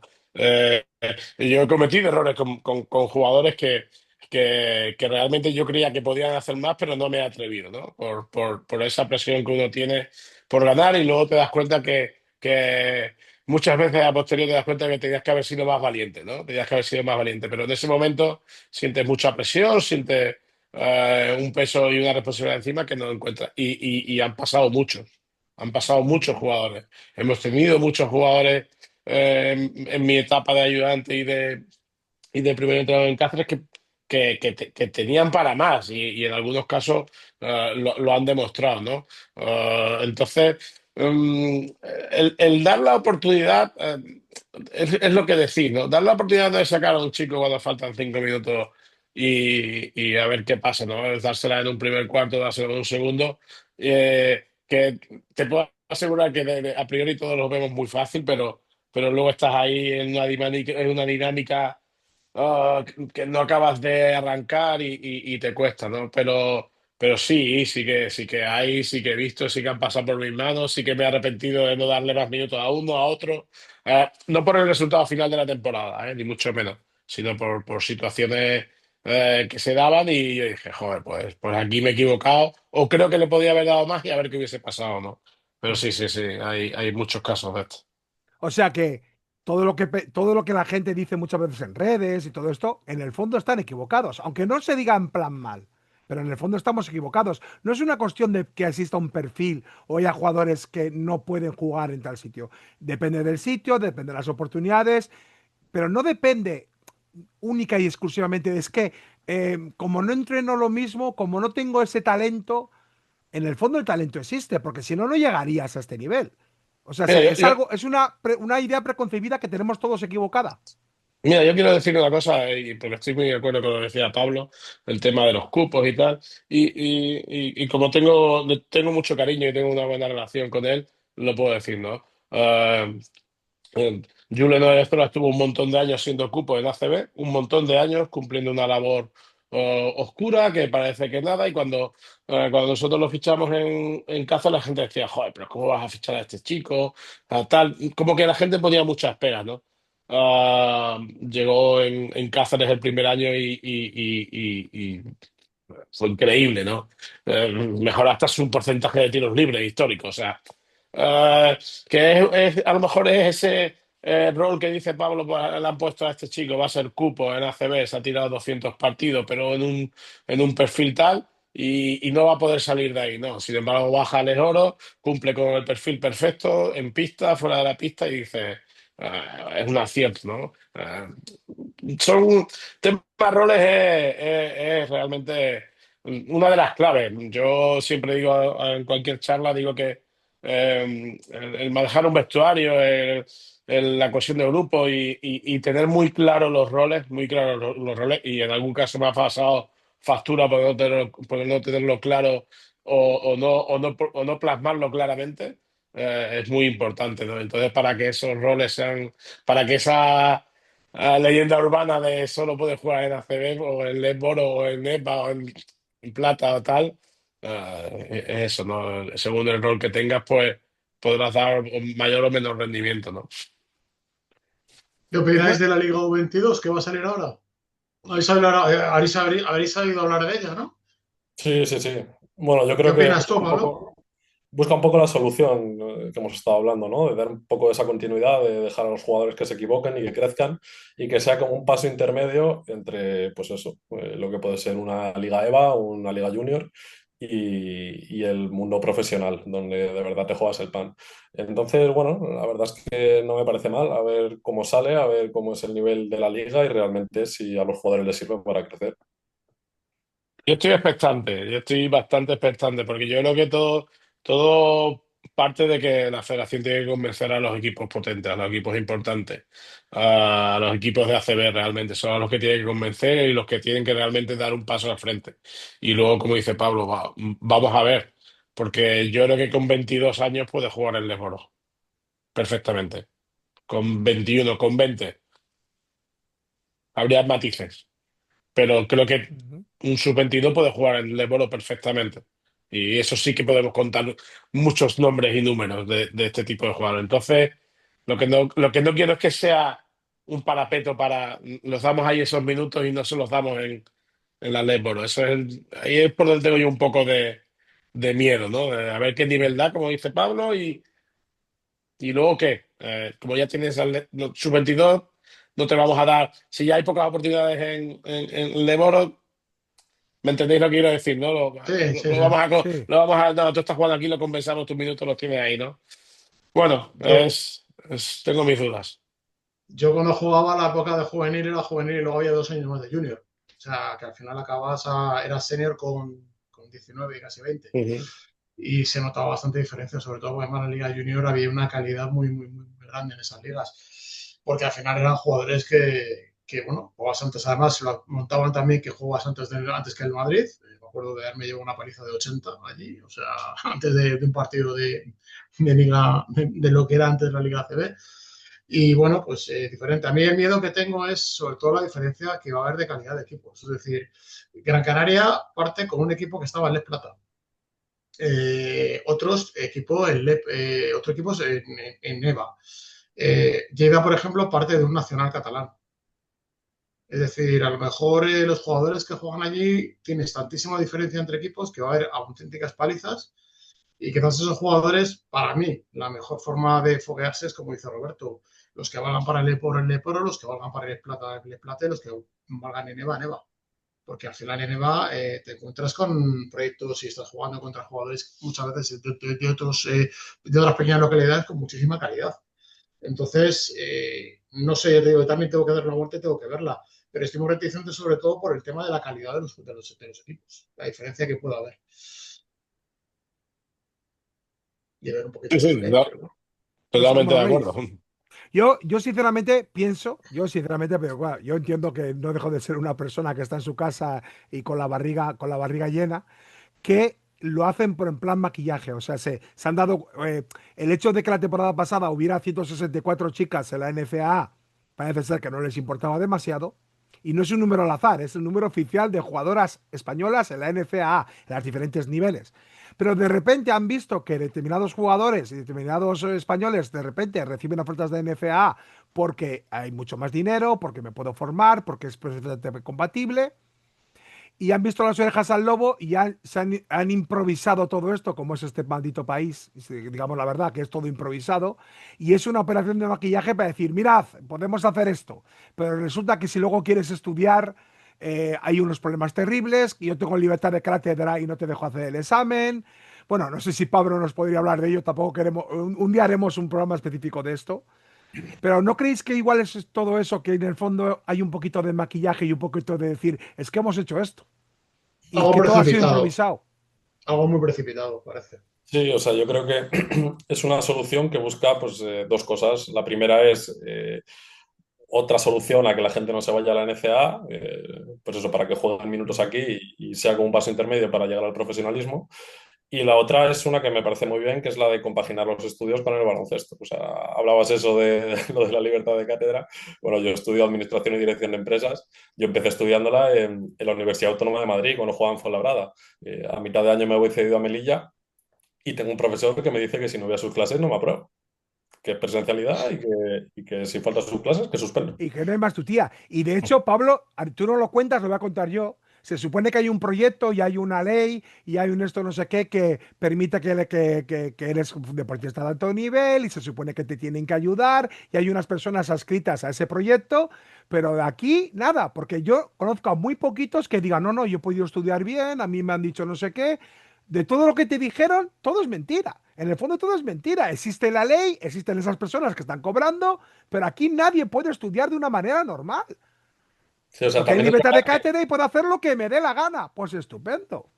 Y yo he cometido errores con jugadores que realmente yo creía que podían hacer más, pero no me he atrevido, ¿no? Por esa presión que uno tiene por ganar y luego te das cuenta que muchas veces a posteriori te das cuenta que tenías que haber sido más valiente, ¿no? Tenías que haber sido más valiente, pero en ese momento sientes mucha presión, sientes un peso y una responsabilidad encima que no encuentras. Y han pasado muchos jugadores. Hemos tenido muchos jugadores en mi etapa de ayudante y de primer entrenador en Cáceres que tenían para más y en algunos casos lo han demostrado, ¿no? Entonces, el dar la oportunidad es lo que decís, ¿no? Dar la oportunidad de sacar a un chico cuando faltan 5 minutos y a ver qué pasa, ¿no? Es dársela en un primer cuarto, dársela en un segundo, que te puedo asegurar que a priori todos lo vemos muy fácil, pero luego estás ahí en una dinámica que no acabas de arrancar y te cuesta, ¿no? Pero sí que he visto, sí que han pasado por mis manos, sí que me he arrepentido de no darle más minutos a uno, a otro. No por el resultado final de la temporada, ni mucho menos, sino por situaciones que se daban y yo dije, joder, pues aquí me he equivocado, o creo que le podía haber dado más y a ver qué hubiese pasado, ¿no? Pero sí, sí, sí, hay muchos casos de esto. o sea que todo lo que la gente dice muchas veces en redes y todo esto, en el fondo están equivocados, aunque no se diga en plan mal, pero en el fondo estamos equivocados. No es una cuestión de que exista un perfil o haya jugadores que no pueden jugar en tal sitio. Depende del sitio, depende de las oportunidades, pero no depende única y exclusivamente de es que como no entreno lo mismo, como no tengo ese talento, en el fondo el talento existe, porque si no, no llegarías a este nivel. O sea, Mira, es algo, es una idea preconcebida que tenemos todos equivocada. Mira, yo quiero decir una cosa, y porque estoy muy de acuerdo con lo que decía Pablo, el tema de los cupos y tal, y como tengo mucho cariño y tengo una buena relación con él, lo puedo decir, ¿no? Julen Orezola estuvo un montón de años siendo cupo en ACB, un montón de años cumpliendo una labor oscura que parece que nada, y cuando nosotros lo fichamos en Caza, la gente decía, joder, pero ¿cómo vas a fichar a este chico? Tal, como que la gente ponía muchas pegas, ¿no? Llegó en Cáceres el primer año y fue increíble, ¿no? Mejor hasta su porcentaje de tiros libres histórico, o sea, eh, que a lo mejor es ese rol que dice Pablo, pues le han puesto a este chico, va a ser cupo en ACB, se ha tirado 200 partidos, pero en un perfil tal. Y no va a poder salir de ahí, ¿no? Sin embargo, baja al Oro, cumple con el perfil perfecto, en pista, fuera de la pista, y dice, es un acierto, ¿no? Son temas roles es realmente una de las claves. Yo siempre digo en cualquier charla, digo que el manejar un vestuario, la cohesión de grupo y tener muy claros los roles, muy claros los roles, y en algún caso me ha pasado factura por no tenerlo claro o no plasmarlo claramente, es muy importante, ¿no? Entonces, para que esos roles para que esa leyenda urbana de solo puede jugar en ACB o en Netball o en NEPA o en Plata o tal, es eso, ¿no? Según el rol que tengas, pues podrás dar mayor o menor rendimiento, ¿no? ¿Qué Qué opináis buen- de la Liga U22 que va a salir ahora? Habréis oído hablar de ella, ¿no? Sí, sí, sí. Bueno, yo ¿Qué creo que opinas tú, Pablo? busca un poco la solución que hemos estado hablando, ¿no? De dar un poco de esa continuidad, de dejar a los jugadores que se equivoquen y que crezcan y que sea como un paso intermedio entre, pues eso, lo que puede ser una liga EVA, una liga junior y el mundo profesional, donde de verdad te juegas el pan. Entonces, bueno, la verdad es que no me parece mal, a ver cómo sale, a ver cómo es el nivel de la liga y realmente si a los jugadores les sirve para crecer. Yo estoy expectante, yo estoy bastante expectante, porque yo creo que todo parte de que la federación tiene que convencer a los equipos potentes, a los equipos importantes, a los equipos de ACB realmente. Son a los que tienen que convencer y los que tienen que realmente dar un paso al frente. Y luego, como dice Pablo, vamos a ver, porque yo creo que con 22 años puede jugar el Leboro perfectamente. Con 21, con 20, habría matices. Pero creo que Ujú. un sub-22 puede jugar en Leboro perfectamente. Y eso sí que podemos contar muchos nombres y números de este tipo de jugadores. Entonces, lo que no quiero es que sea un parapeto para los damos ahí esos minutos y no se los damos en la Leboro. Ahí es por donde tengo yo un poco de miedo, ¿no? A ver qué nivel da, como dice Pablo, y luego qué. Como ya tienes al sub-22, no te vamos a dar. Si ya hay pocas oportunidades en Leboro, ¿me entendéis lo que quiero decir, no? Sí, sí, Lo sí. vamos a, Sí. lo vamos a, no, tú estás jugando aquí, lo compensamos, tus minutos los tienes ahí, ¿no? Bueno, Yo, tengo mis dudas. yo cuando jugaba la época de juvenil era juvenil y luego había 2 años más de junior. O sea, que al final eras senior con 19 y casi 20. Ujú. Y se notaba bastante diferencia, sobre todo porque además en la Liga Junior había una calidad muy, muy, muy, muy grande en esas ligas, porque al final eran jugadores bueno, jugabas antes, además se lo montaban también que jugabas antes que el Madrid. Me acuerdo de haberme llevado una paliza de 80 allí, o sea, antes de un partido de Liga, de lo que era antes la Liga CB. Y bueno, pues diferente. A mí el miedo que tengo es sobre todo la diferencia que va a haber de calidad de equipos. Es decir, Gran Canaria parte con un equipo que estaba en Les Plata, otro equipo es en EVA. Lleva, por ejemplo, parte de un nacional catalán. Es decir, a lo mejor los jugadores que juegan allí tienes tantísima diferencia entre equipos que va a haber auténticas palizas y quizás esos jugadores, para mí, la mejor forma de foguearse es como dice Roberto, los que valgan para el Leporo, los que valgan para el Plata y los que valgan en EVA. Porque al final en EVA te encuentras con proyectos y estás jugando contra jugadores muchas veces de otras pequeñas localidades con muchísima calidad. Entonces, no sé, yo digo, también tengo que dar una vuelta y tengo que verla, pero estoy muy reticente sobre todo por el tema de la calidad de los equipos, la diferencia que pueda haber y ver un Sí, poquito de sí, nivel. no, Pero bueno. No sé cómo totalmente lo de acuerdo. veis. Yo sinceramente pienso, pero claro, yo entiendo que no dejo de ser una persona que está en su casa y con la barriga llena, que lo hacen por en plan maquillaje. O sea, se han dado. El hecho de que la temporada pasada hubiera 164 chicas en la NCAA parece ser que no les importaba demasiado. Y no es un número al azar, es el número oficial de jugadoras españolas en la NCAA, en los diferentes niveles. Pero de repente han visto que determinados jugadores y determinados españoles de repente reciben ofertas de NCAA porque hay mucho más dinero, porque me puedo formar, porque es perfectamente compatible y han visto las orejas al lobo y han improvisado todo esto, como es este maldito país, digamos la verdad, que es todo improvisado, y es una operación de maquillaje para decir, mirad, podemos hacer esto, pero resulta que si luego quieres estudiar, hay unos problemas terribles, que yo tengo libertad de cátedra y no te dejo hacer el examen. Bueno, no sé si Pablo nos podría hablar de ello, tampoco queremos, un día haremos un programa específico de esto, pero ¿no creéis que igual es todo eso, que en el fondo hay un poquito de maquillaje y un poquito de decir, es que hemos hecho esto? Y Algo que todo ha sido precipitado, improvisado. algo muy precipitado, parece. Sí, o sea, yo creo que es una solución que busca pues, dos cosas. La primera es otra solución a que la gente no se vaya a la NCAA, pues eso, para que jueguen minutos aquí y sea como un paso intermedio para llegar al profesionalismo. Y la otra es una que me parece muy bien, que es la de compaginar los estudios con el baloncesto. O sea, hablabas eso de lo de la libertad de cátedra. Bueno, yo estudio Administración y Dirección de Empresas. Yo empecé estudiándola en la Universidad Autónoma de Madrid, cuando jugaba en Fuenlabrada. A mitad de año me voy cedido a Melilla y tengo un profesor que me dice que si no voy a sus clases no me apruebo, que es presencialidad y que si falta sus clases, que suspendo. Y que no hay más tu tía. Y de hecho, Pablo, tú no lo cuentas, lo voy a contar yo. Se supone que hay un proyecto y hay una ley y hay un esto no sé qué que permite que eres deportista de alto nivel y se supone que te tienen que ayudar y hay unas personas adscritas a ese proyecto, pero de aquí nada, porque yo conozco a muy poquitos que digan, no, no, yo he podido estudiar bien, a mí me han dicho no sé qué. De todo lo que te dijeron, todo es mentira. En el fondo todo es mentira. Existe la ley, existen esas personas que están cobrando, pero aquí nadie puede estudiar de una manera normal, Sí, o sea, porque hay también es libertad de verdad cátedra y puedo hacer lo que me dé la gana. Pues estupendo.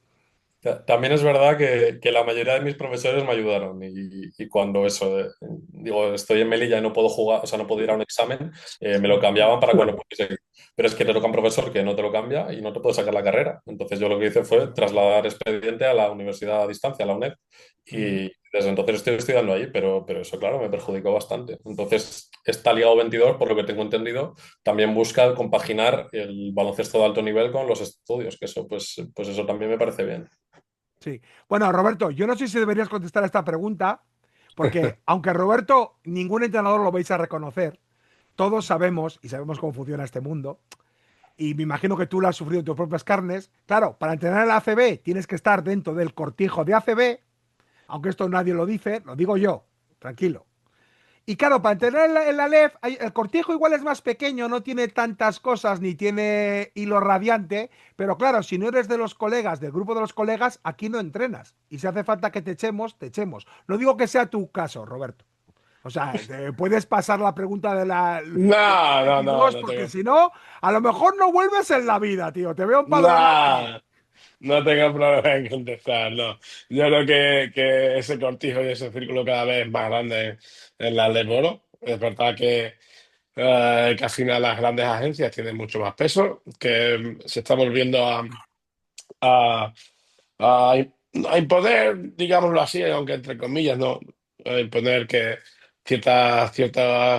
También es verdad que la mayoría de mis profesores me ayudaron y cuando eso, digo, estoy en Melilla y no puedo jugar, o sea, no puedo ir a un examen, me lo cambiaban para cuando pudiese ir. Pero es que te toca un profesor que no te lo cambia y no te puede sacar la carrera. Entonces yo lo que hice fue trasladar expediente a la universidad a distancia, a la UNED, Ujú. y desde entonces estoy estudiando ahí, pero eso, claro, me perjudicó bastante. Entonces, esta Liga U22, por lo que tengo entendido, también busca compaginar el baloncesto de alto nivel con los estudios, que eso, pues eso también me parece bien. Sí. Bueno, Roberto, yo no sé si deberías contestar a esta pregunta, porque aunque Roberto, ningún entrenador lo vais a reconocer, todos sabemos y sabemos cómo funciona este mundo, y me imagino que tú lo has sufrido en tus propias carnes. Claro, para entrenar en la ACB tienes que estar dentro del cortijo de ACB, aunque esto nadie lo dice, lo digo yo, tranquilo. Y claro, para entrenar en la LEF, el cortijo igual es más pequeño, no tiene tantas cosas ni tiene hilo radiante, pero claro, si no eres de los colegas, del grupo de los colegas, aquí no entrenas. Y si hace falta que te echemos, te echemos. No digo que sea tu caso, Roberto. O sea, te puedes pasar la pregunta de la No, no, no, 22, no porque tengo. si no, a lo mejor no vuelves en la vida, tío. Te veo empadronado aquí. No, no tengo problema en contestar, no. Yo creo que ese cortijo y ese círculo cada vez es más grande en la Leboro. Es verdad que al final las grandes agencias tienen mucho más peso, que se está volviendo a, a, a imponer, digámoslo así, aunque entre comillas, no, a imponer que ciertas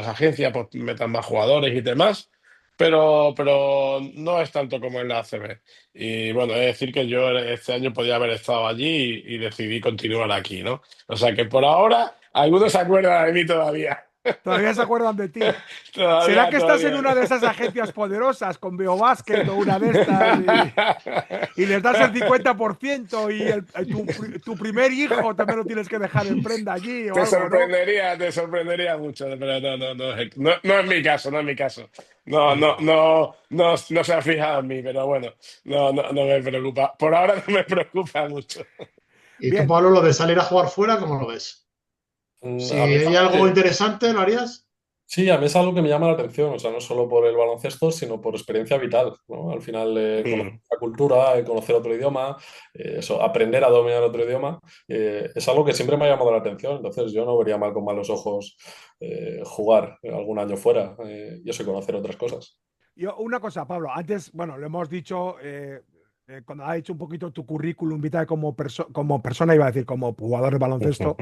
agencias pues, metan más jugadores y demás, pero no es tanto como en la ACB. Y bueno, es decir que yo este año podía haber estado allí y decidí continuar aquí, ¿no? O sea que por ahora algunos se acuerdan de mí todavía. Todavía se acuerdan de ti. ¿Será Todavía, que estás en todavía. una de esas agencias poderosas con BeoBasket o una de estas y les das el 50% y tu primer hijo también lo tienes que dejar en prenda allí o algo, ¿no? Te sorprendería mucho, pero no es mi caso, no es mi caso. No se ha fijado en mí, pero bueno, no me preocupa. Por ahora no me preocupa mucho. Y tú, Bien. Pablo, lo de salir a jugar fuera, ¿cómo lo ves? A Si mí es hay algo algo que, interesante, ¿lo harías? sí, a mí es algo que me llama la atención, o sea, no solo por el baloncesto, sino por experiencia vital, ¿no? Al final, conocer Mm. la cultura, conocer otro idioma, eso, aprender a dominar otro idioma, es algo que siempre me ha llamado la atención, entonces yo no vería mal con malos ojos jugar algún año fuera y eso, y conocer otras cosas. Yo, una cosa, Pablo, antes, bueno, lo hemos dicho, cuando ha dicho un poquito tu currículum vitae como persona, iba a decir como jugador de baloncesto,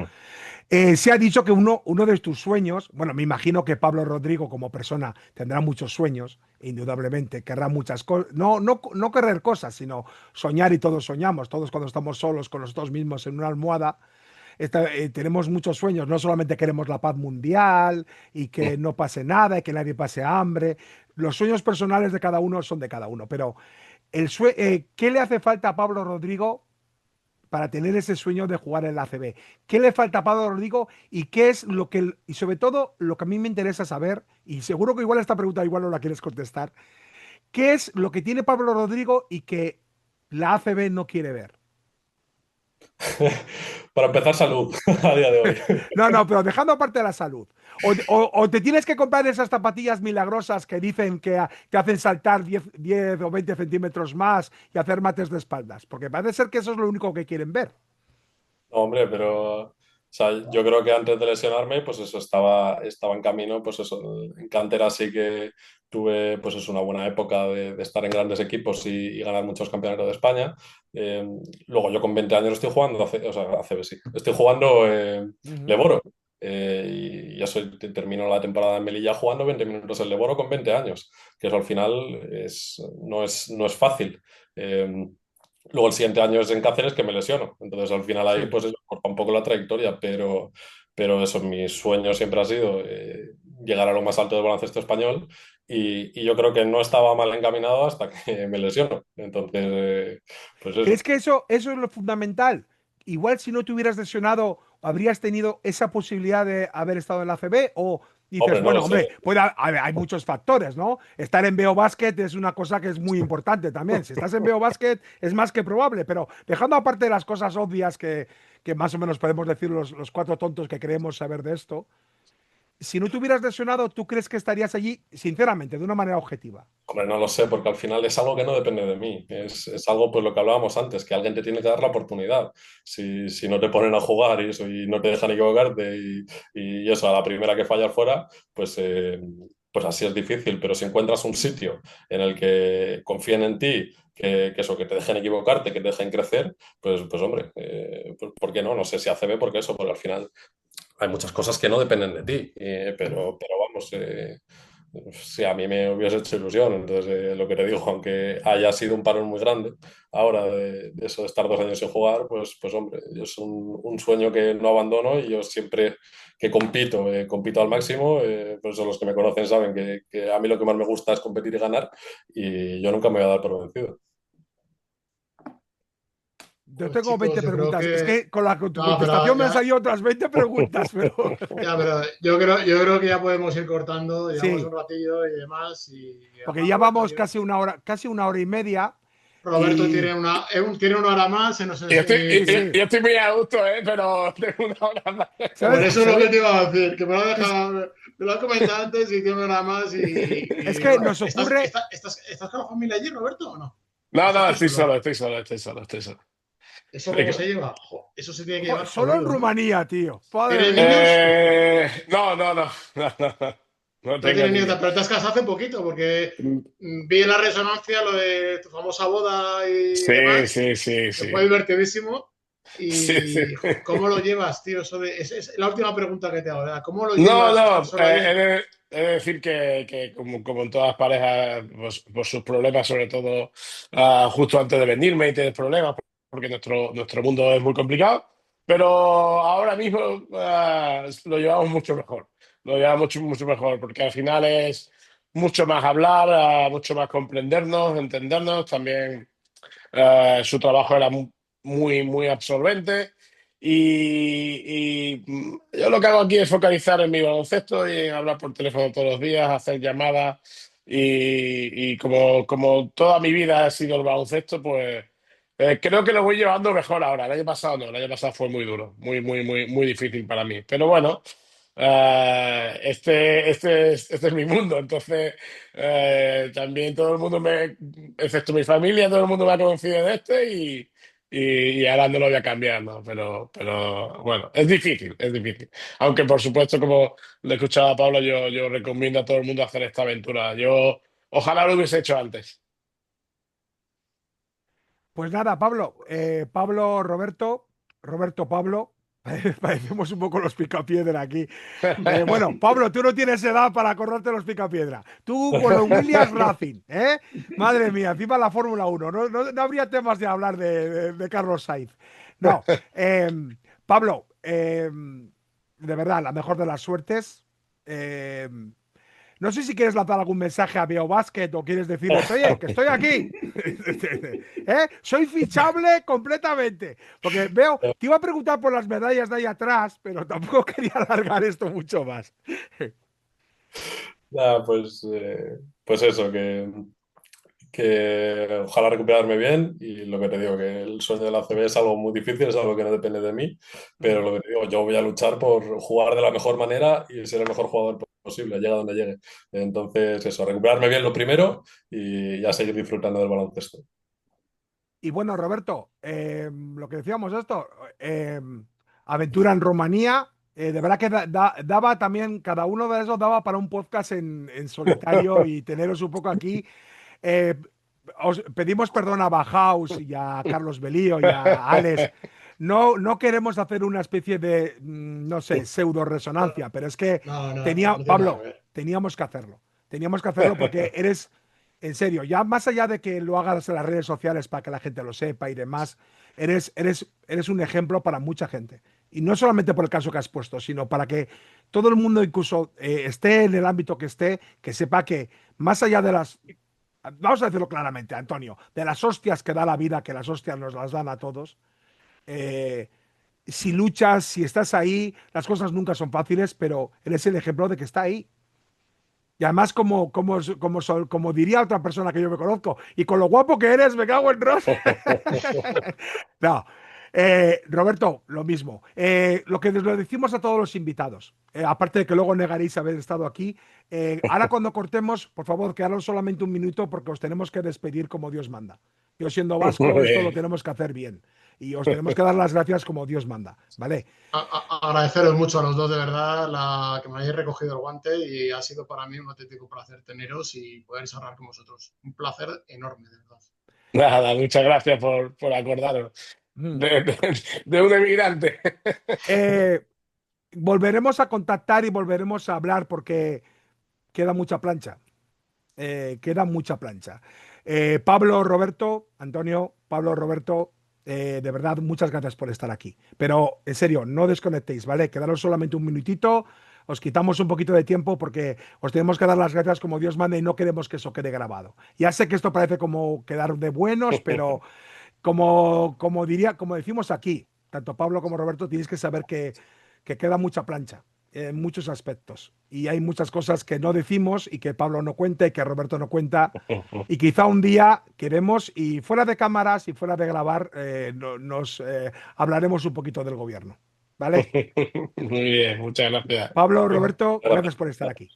se ha dicho que uno de tus sueños, bueno, me imagino que Pablo Rodrigo como persona tendrá muchos sueños, indudablemente, querrá muchas cosas, no querer cosas, sino soñar y todos soñamos, todos cuando estamos solos con nosotros mismos en una almohada, tenemos muchos sueños, no solamente queremos la paz mundial y que no pase nada y que nadie pase hambre, los sueños personales de cada uno son de cada uno, pero ¿qué le hace falta a Pablo Rodrigo para tener ese sueño de jugar en la ACB? ¿Qué le falta a Pablo Rodrigo y qué es lo que, y sobre todo lo que a mí me interesa saber, y seguro que igual esta pregunta igual no la quieres contestar, ¿qué es lo que tiene Pablo Rodrigo y que la ACB no quiere ver? Para empezar, salud a día de hoy. No, no, pero dejando aparte de la salud. O te tienes que comprar esas zapatillas milagrosas que dicen que te hacen saltar 10 o 20 centímetros más y hacer mates de espaldas, porque parece ser que eso es lo único que quieren ver. No, hombre, pero o sea, yo creo que antes de lesionarme, pues eso estaba en camino, pues eso, en cantera sí que tuve pues es una buena época de estar en grandes equipos y ganar muchos campeonatos de España. Eh, Luego yo con 20 años estoy jugando, o sea, ACB sí, estoy jugando Ujú. Leboro. Y ya termino la temporada en Melilla jugando 20 minutos en Leboro con 20 años, que eso al final no es fácil. Eh, Luego el siguiente año es en Cáceres que me lesiono. Entonces al final Sí. ahí pues eso corta un poco la trayectoria, pero eso, mi sueño siempre ha sido llegar a lo más alto del baloncesto español y yo creo que no estaba mal encaminado hasta que me lesiono. Entonces, pues ¿Crees eso. que eso es lo fundamental? Igual si no te hubieras lesionado, ¿habrías tenido esa posibilidad de haber estado en la CB? ¿O dices, Hombre, no lo bueno, sé. hombre, hay muchos factores, ¿no? Estar en Veo Basket es una cosa que es muy importante también. Si estás en Veo Basket es más que probable, pero dejando aparte de las cosas obvias que más o menos podemos decir los cuatro tontos que queremos saber de esto, si no te hubieras lesionado, ¿tú crees que estarías allí, sinceramente, de una manera objetiva? Hombre, no lo sé, porque al final es algo que no depende de mí. Es algo, pues lo que hablábamos antes, que alguien te tiene que dar la oportunidad. Si no te ponen a jugar y eso, y no te dejan equivocarte y eso, a la primera que fallas fuera, pues así es difícil. Pero si encuentras un sitio en el que confíen en ti, que eso, que te dejen equivocarte, que te dejen crecer, pues hombre, pues, ¿por qué no? No sé si ACB, porque eso, porque al final hay muchas cosas que no dependen de ti, pero vamos, sí, a mí me hubiese hecho ilusión. Entonces, lo que te digo, aunque haya sido un parón muy grande ahora de eso de estar 2 años sin jugar, pues hombre, es un sueño que no abandono y yo siempre que compito, compito al máximo. Pues los que me conocen saben que a mí lo que más me gusta es competir y ganar y yo nunca me voy a dar por vencido. Yo Pues tengo chicos, 20 yo creo preguntas. Es que... que con tu No, pero contestación me han ya, salido otras 20 preguntas, pero ya, pero yo creo que ya podemos ir cortando. Llevamos sí, un ratillo y demás. Y porque además ya Roberto, vamos casi una hora y media. Roberto Y tiene una hora más. Se nos, Yo estoy, sí, sí. yo estoy muy a gusto, pero tengo una hora más. por ¿Sabes? eso es lo que ¿Sabes? te iba a decir, que Es, me lo ha comentado antes y tiene una hora más. es Y que bueno, nos ocurre ¿estás con la familia allí, Roberto, o no? ¿O No, estás no, tú estoy solo? solo, estoy solo, estoy solo, estoy solo. ¿Eso cómo se lleva? Eso se tiene que llevar solo en jodido, ¿no? Rumanía, tío. Padre ¿Tienes mía. niños? No, no, no, no, no, no No tengo tienes niños, niños. pero te has casado hace poquito, porque vi en la resonancia lo de tu famosa boda y Sí, demás, sí, sí, que fue sí. divertidísimo. Sí, sí. ¿Y cómo lo llevas, tío? Es la última pregunta que te hago, ¿verdad? ¿Cómo lo No, llevas estar no, solo allí? he de decir que como en todas parejas, pues, por sus problemas, sobre todo justo antes de venirme y tienes problemas, porque nuestro mundo es muy complicado, pero ahora mismo lo llevamos mucho mejor, lo llevamos mucho, mucho mejor, porque al final es mucho más hablar, mucho más comprendernos, entendernos, también su trabajo era muy, muy absorbente. Yo lo que hago aquí es focalizar en mi baloncesto y en hablar por teléfono todos los días, hacer llamadas. Y como toda mi vida ha sido el baloncesto, pues creo que lo voy llevando mejor ahora. El año pasado no, el año pasado fue muy duro, muy, muy, muy, muy difícil para mí. Pero bueno, este es mi mundo, entonces también todo el mundo excepto mi familia, todo el mundo me ha conocido de y ahora no lo voy a cambiar, ¿no? Pero bueno, es difícil, es difícil. Aunque por supuesto, como le he escuchado a Pablo, yo recomiendo a todo el mundo hacer esta aventura. Yo ojalá lo hubiese hecho antes. Pues nada, Pablo. Pablo, Roberto. Roberto, Pablo. Parecemos un poco los picapiedra aquí. Bueno, Pablo, tú no tienes edad para correrte los picapiedra. Tú con los Williams Racing, ¿eh? Madre mía, encima la Fórmula 1. No habría temas de hablar de Carlos Sainz. No. Pablo, de verdad, la mejor de las suertes. Eh, no sé si quieres lanzar algún mensaje a BioBasket o quieres decirles, oye, que estoy aquí. Soy fichable completamente. Porque veo, te iba a preguntar por las medallas de ahí atrás, pero tampoco quería alargar esto mucho más. Nada, pues eso, que ojalá recuperarme bien y lo que te digo, que el sueño de la CB es algo muy difícil, es algo que no depende de mí, pero lo que te digo, yo voy a luchar por jugar de la mejor manera y ser el mejor jugador posible, llegue a donde llegue. Entonces, eso, recuperarme bien lo primero y ya seguir disfrutando del baloncesto. Y bueno, Roberto, lo que decíamos esto, aventura en Rumanía, de verdad que daba también, cada uno de esos daba para un podcast en solitario y teneros un poco aquí. Eh, Os pedimos perdón a Bahaus y a Carlos Belío y a Alex. No queremos hacer una especie de, no sé, pseudo resonancia, pero es que No, no, no tiene nada que Pablo, ver. teníamos que hacerlo. Teníamos que hacerlo porque eres, en serio, ya más allá de que lo hagas en las redes sociales para que la gente lo sepa y demás, eres un ejemplo para mucha gente. Y no solamente por el caso que has puesto, sino para que todo el mundo, incluso esté en el ámbito que esté, que sepa que más allá de las, vamos a decirlo claramente, Antonio, de las hostias que da la vida, que las hostias nos las dan a todos, eh, si luchas, si estás ahí, las cosas nunca son fáciles, pero eres el ejemplo de que está ahí. Y además, como diría otra persona que yo me conozco, y con lo guapo que eres, me cago en Ross. No. Roberto, lo mismo. Lo que lo decimos a todos los invitados, aparte de que luego negaréis haber estado aquí, ahora cuando cortemos, por favor, quedaros solamente un minuto porque os tenemos que despedir como Dios manda. Yo siendo vasco, Muy esto lo bien. tenemos que hacer bien y os tenemos que dar las gracias como Dios manda, ¿vale? Agradeceros mucho a los dos, de verdad, que me hayáis recogido el guante y ha sido para mí un auténtico placer teneros y poder hablar con vosotros. Un placer enorme, de verdad. Nada, muchas gracias por acordaros Mm. de un emigrante. Eh, Volveremos a contactar y volveremos a hablar porque queda mucha plancha. Queda mucha plancha. Pablo, Roberto, Antonio, Pablo, Roberto, de verdad, muchas gracias por estar aquí. Pero en serio, no desconectéis, ¿vale? Quedaros solamente un minutito, os quitamos un poquito de tiempo porque os tenemos que dar las gracias como Dios manda y no queremos que eso quede grabado. Ya sé que esto parece como quedar de buenos, pero como decimos aquí, tanto Pablo como Roberto, tenéis que saber que queda mucha plancha en muchos aspectos. Y hay muchas cosas que no decimos y que Pablo no cuenta y que Roberto no cuenta. Y quizá un día queremos, y fuera de cámaras y fuera de grabar, nos hablaremos un poquito del gobierno. ¿Vale? Muy bien, muchas gracias. Pablo, Roberto, Gracias. gracias por estar aquí.